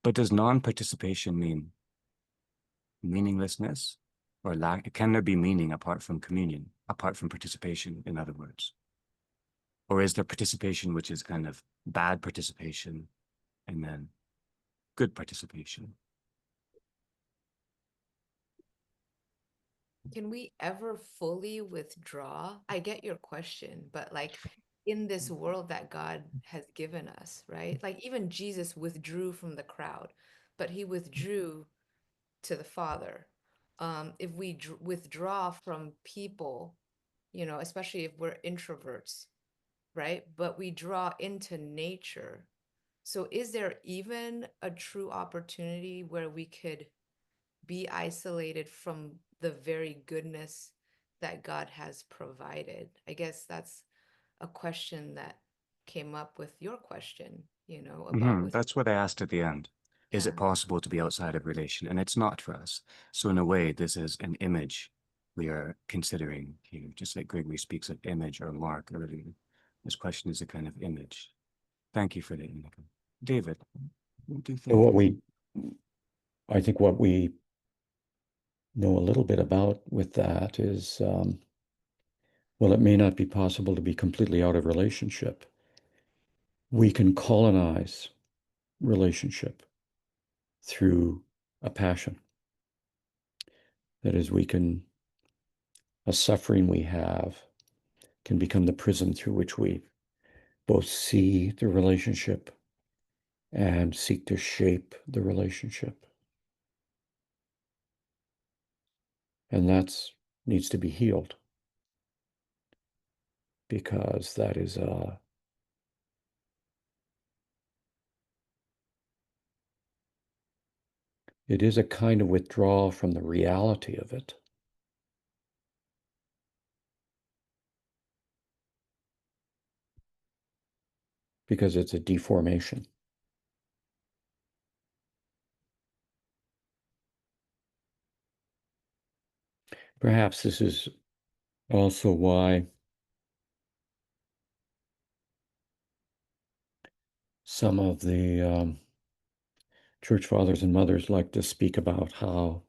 But does non-participation mean meaninglessness or lack? Can there be meaning apart from communion, apart from participation, in other words? Or is there participation which is kind of bad participation and then good participation? Can we ever fully withdraw? I get your question, but like in this world that God has given us, right? Like even Jesus withdrew from the crowd, but he withdrew to the Father. If we withdraw from people, you know, especially if we're introverts, right? But we draw into nature. So is there even a true opportunity where we could be isolated from the very goodness that God has provided? I guess that's a question that came up with your question, you know, about with, That's what I asked at the end. Is yeah. it possible to be outside of relation? And it's not for us. So in a way, this is an image we are considering here, just like Gregory speaks of image or mark earlier. This question is a kind of image. Thank you for that, Nika. David, what do you So think? I think what we know a little bit about with that is, well, it may not be possible to be completely out of relationship. We can colonize relationship through a passion. That is, a suffering we have can become the prism through which we both see the relationship and seek to shape the relationship. And that needs to be healed, because that is it is a kind of withdrawal from the reality of it. Because it's a deformation. Perhaps this is also why some of the church fathers and mothers like to speak about how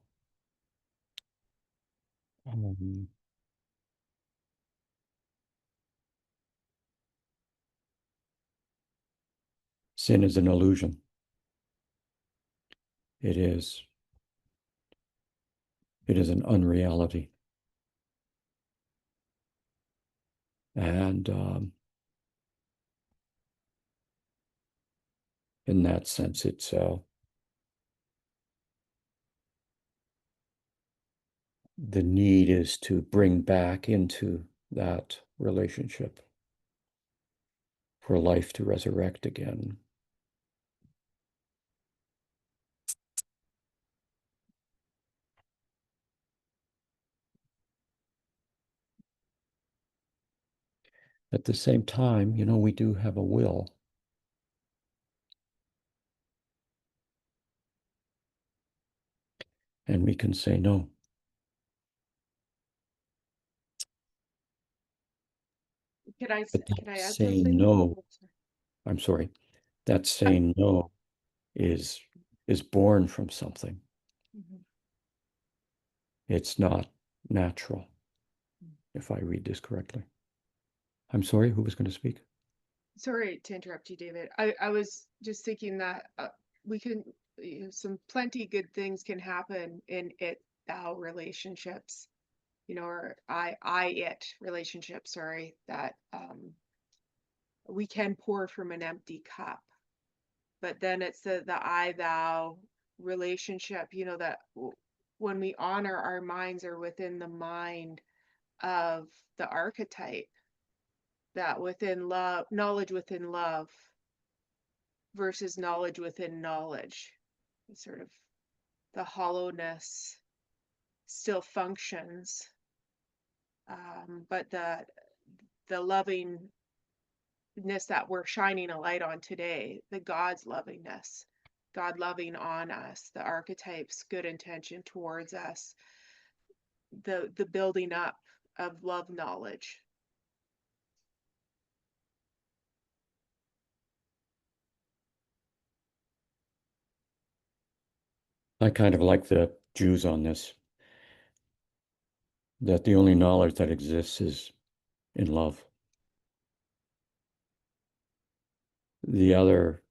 sin is an illusion. It is an unreality. And in that sense, it's the need is to bring back into that relationship for life to resurrect again. At the same time, you know, we do have a will. And we can say no. Can I But can I add saying something? no, Oh, sorry. I'm sorry, that saying no is born from something. Mhm. It's not natural, if I read this correctly. I'm sorry, who was going to speak? Sorry to interrupt you, David. I was just thinking that we can, some plenty good things can happen in it thou relationships, you know, or I it relationships, sorry, that we can pour from an empty cup. But then it's the I thou relationship, you know, that when we honor our minds are within the mind of the archetype, that within love, knowledge within love versus knowledge within knowledge. It's sort of the hollowness still functions, but the lovingness that we're shining a light on today, the God's lovingness, God loving on us, the archetype's good intention towards us, the building up of love knowledge. I kind of like the Jews on this, that the only knowledge that exists is in love. The other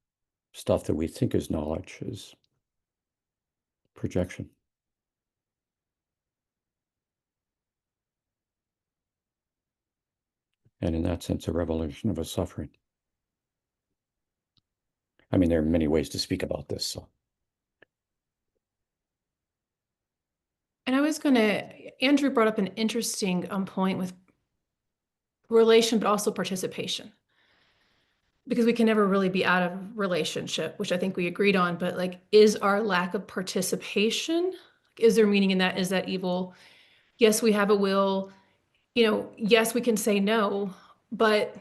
stuff that we think is knowledge is projection. And in that sense, a revelation of a suffering. I mean, there are many ways to speak about this. So. And I was going to, Andrew brought up an interesting point with relation, but also participation. Because we can never really be out of relationship, which I think we agreed on, but like, is our lack of participation, is there meaning in that? Is that evil? Yes, we have a will, yes, we can say no, but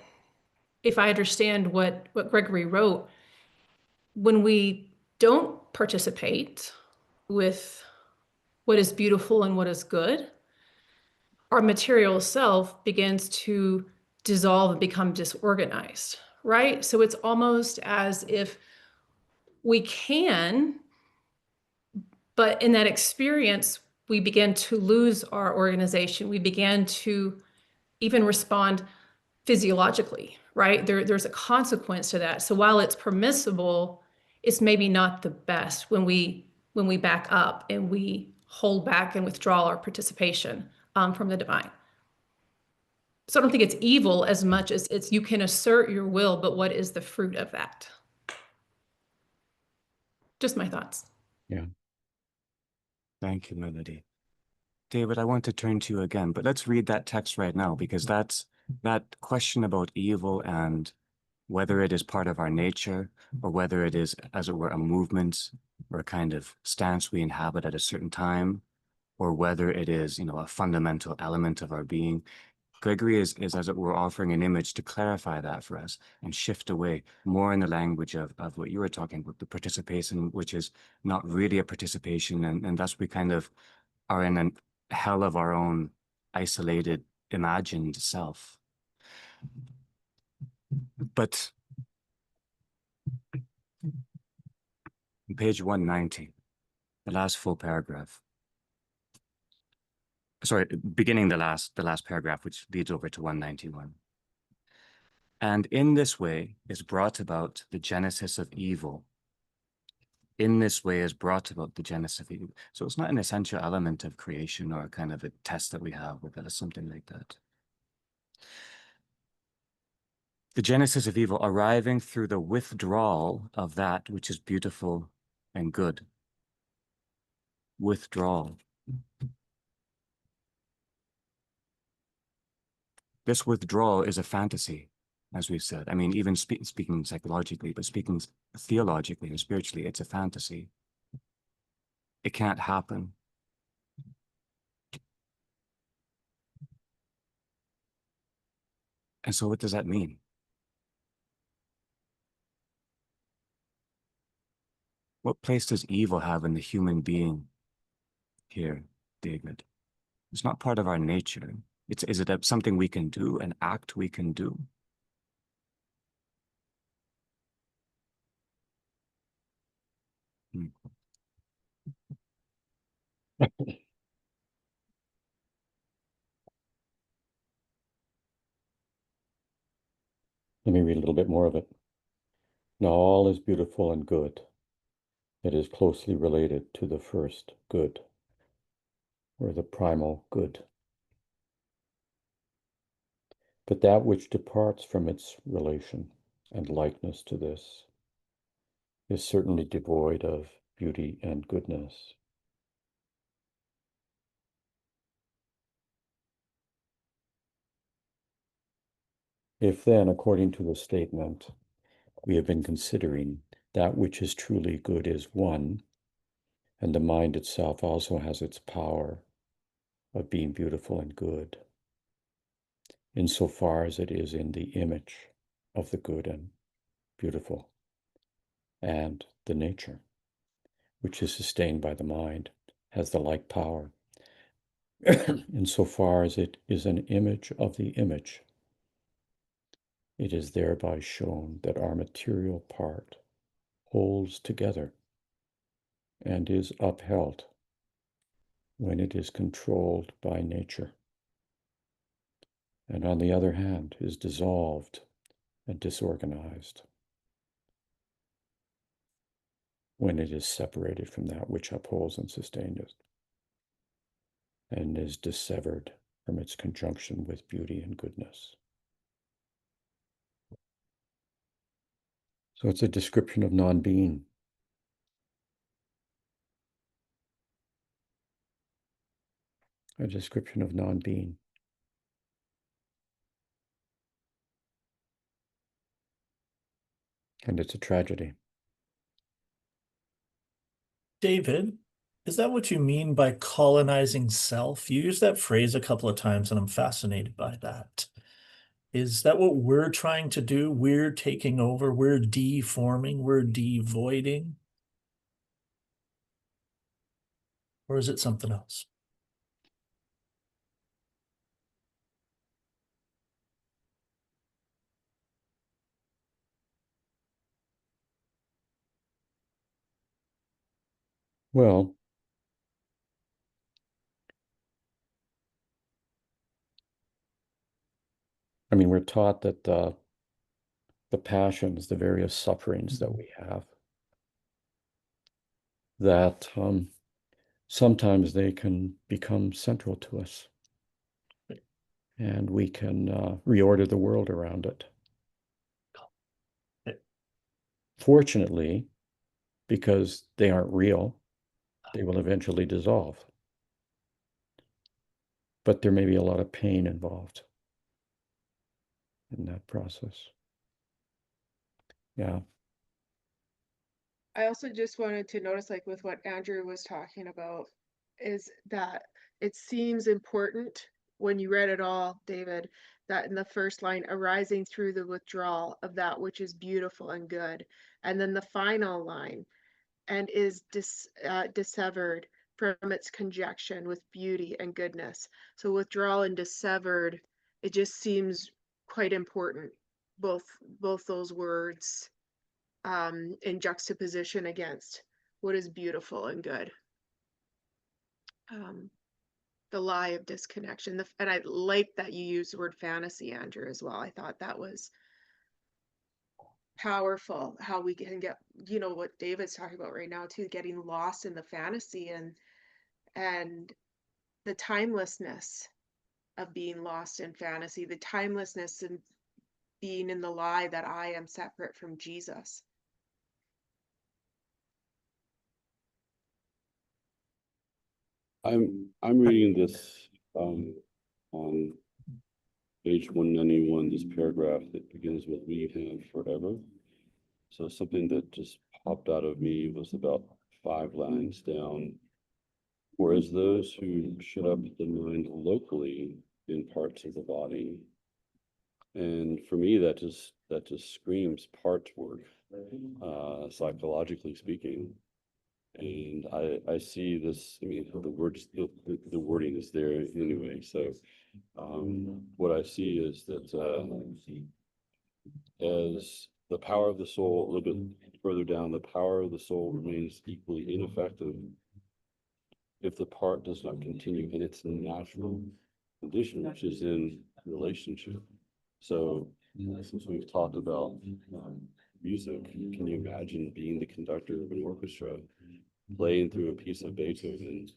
if I understand what Gregory wrote, when we don't participate with what is beautiful and what is good, our material self begins to dissolve and become disorganized, right? So it's almost as if we can, but in that experience, we begin to lose our organization. We began to even respond physiologically, right? There's a consequence to that. So while it's permissible, it's maybe not the best when we back up and we hold back and withdraw our participation from the divine. So I don't think it's evil as much as it's you can assert your will, but what is the fruit of that? Just my thoughts. Yeah. Thank you, Melody. David, I want to turn to you again, but let's read that text right now, because that question about evil and whether it is part of our nature or whether it is, as it were, a movement or a kind of stance we inhabit at a certain time, or whether it is, a fundamental element of our being. Gregory is, as it were, offering an image to clarify that for us and shift away more in the language of what you were talking about, the participation, which is not really a participation, and thus we kind of are in a hell of our own isolated, imagined self. But on page 190, the last full paragraph, sorry, beginning the last paragraph, which leads over to 191. And in this way is brought about the genesis of evil. In this way is brought about the genesis of evil. So it's not an essential element of creation or kind of a test that we have with it, something like that. The genesis of evil arriving through the withdrawal of that which is beautiful and good. Withdrawal. This withdrawal is a fantasy, as we've said. I mean, even speaking psychologically, but speaking theologically and spiritually, it's a fantasy. It can't happen. And so what does that mean? What place does evil have in the human being here, David? It's not part of our nature. Is it something we can do, an act we can do? Let me read a little bit more of it. Now all is beautiful and good. It is closely related to the first good, or the primal good. But that which departs from its relation and likeness to this is certainly devoid of beauty and goodness. If then, according to the statement, we have been considering that which is truly good is one, and the mind itself also has its power of being beautiful and good, insofar as it is in the image of the good and beautiful, and the nature, which is sustained by the mind, has the like power, insofar as it is an image of the image. It is thereby shown that our material part holds together and is upheld when it is controlled by nature, and on the other hand is dissolved and disorganized when it is separated from that which upholds and sustains it, and is dissevered from its conjunction with beauty and goodness. So it's a description of non-being. A description of non-being. And it's a tragedy. David, is that what you mean by colonizing self? You used that phrase a couple of times, and I'm fascinated by that. Is that what we're trying to do? We're taking over, we're deforming, we're devoiding? Or is it something else? Well, I mean, we're taught that the passions, the various sufferings that we have, that sometimes they can become central to us, and we can reorder the world around it. Fortunately, because they aren't real, they will eventually dissolve. But there may be a lot of pain involved in that process. Yeah. I also just wanted to notice, like with what Andrew was talking about, is that it seems important when you read it all, David, that in the first line, arising through the withdrawal of that which is beautiful and good. And then the final line, and is dissevered from its conjunction with beauty and goodness. So withdrawal and dissevered, it just seems quite important, both those words in juxtaposition against what is beautiful and good. The lie of disconnection. And I like that you used the word fantasy, Andrew, as well. I thought that was powerful, how we can get, what David's talking about right now too, getting lost in the fantasy and the timelessness of being lost in fantasy, the timelessness and being in the lie that I am separate from Jesus. I'm reading this on page 191, this paragraph that begins with "we have forever." So something that just popped out of me was about 5 lines down. Whereas those who shut up the mind locally in parts of the body, and for me that just screams part work, psychologically speaking. And I see this, I mean, the wording is there anyway. So what I see is that as the power of the soul, a little bit further down, the power of the soul remains equally ineffective if the part does not continue in its natural condition, which is in relationship. So since we've talked about music, can you imagine being the conductor of an orchestra, playing through a piece of Beethoven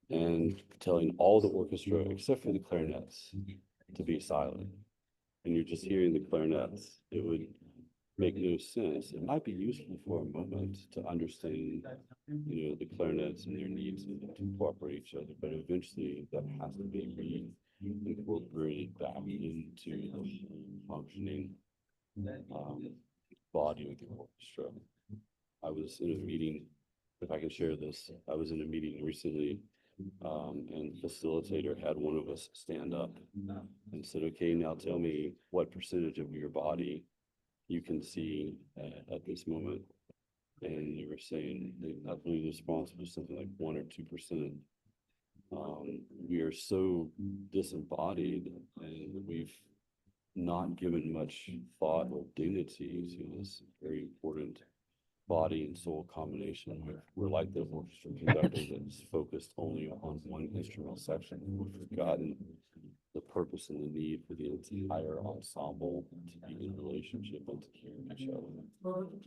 and telling all the orchestra, except for the clarinets, to be silent? And you're just hearing the clarinets. It would make no sense. It might be useful for a moment to understand, the clarinets and their needs to cooperate each other, but eventually that has to be incorporated back into the functioning body of the orchestra. I was in a meeting, if I can share this, I was in a meeting recently, and the facilitator had one of us stand up and said, okay, now tell me what percentage of your body you can see at this moment. And they were saying, I believe the response was something like 1 or 2%. We are so disembodied, and we've not given much thought or dignity to this very important body and soul combination. We're like the orchestra conductor that's focused only on one instrumental section. We've forgotten the purpose and the need for the entire ensemble to be in relationship and to hear each other.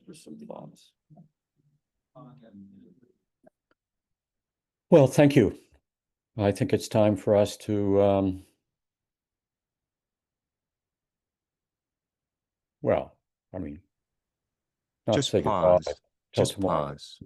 For some thoughts. Well, thank you. I think it's time for us to, well, I mean, not Just say goodbye pause. till Just tomorrow. pause.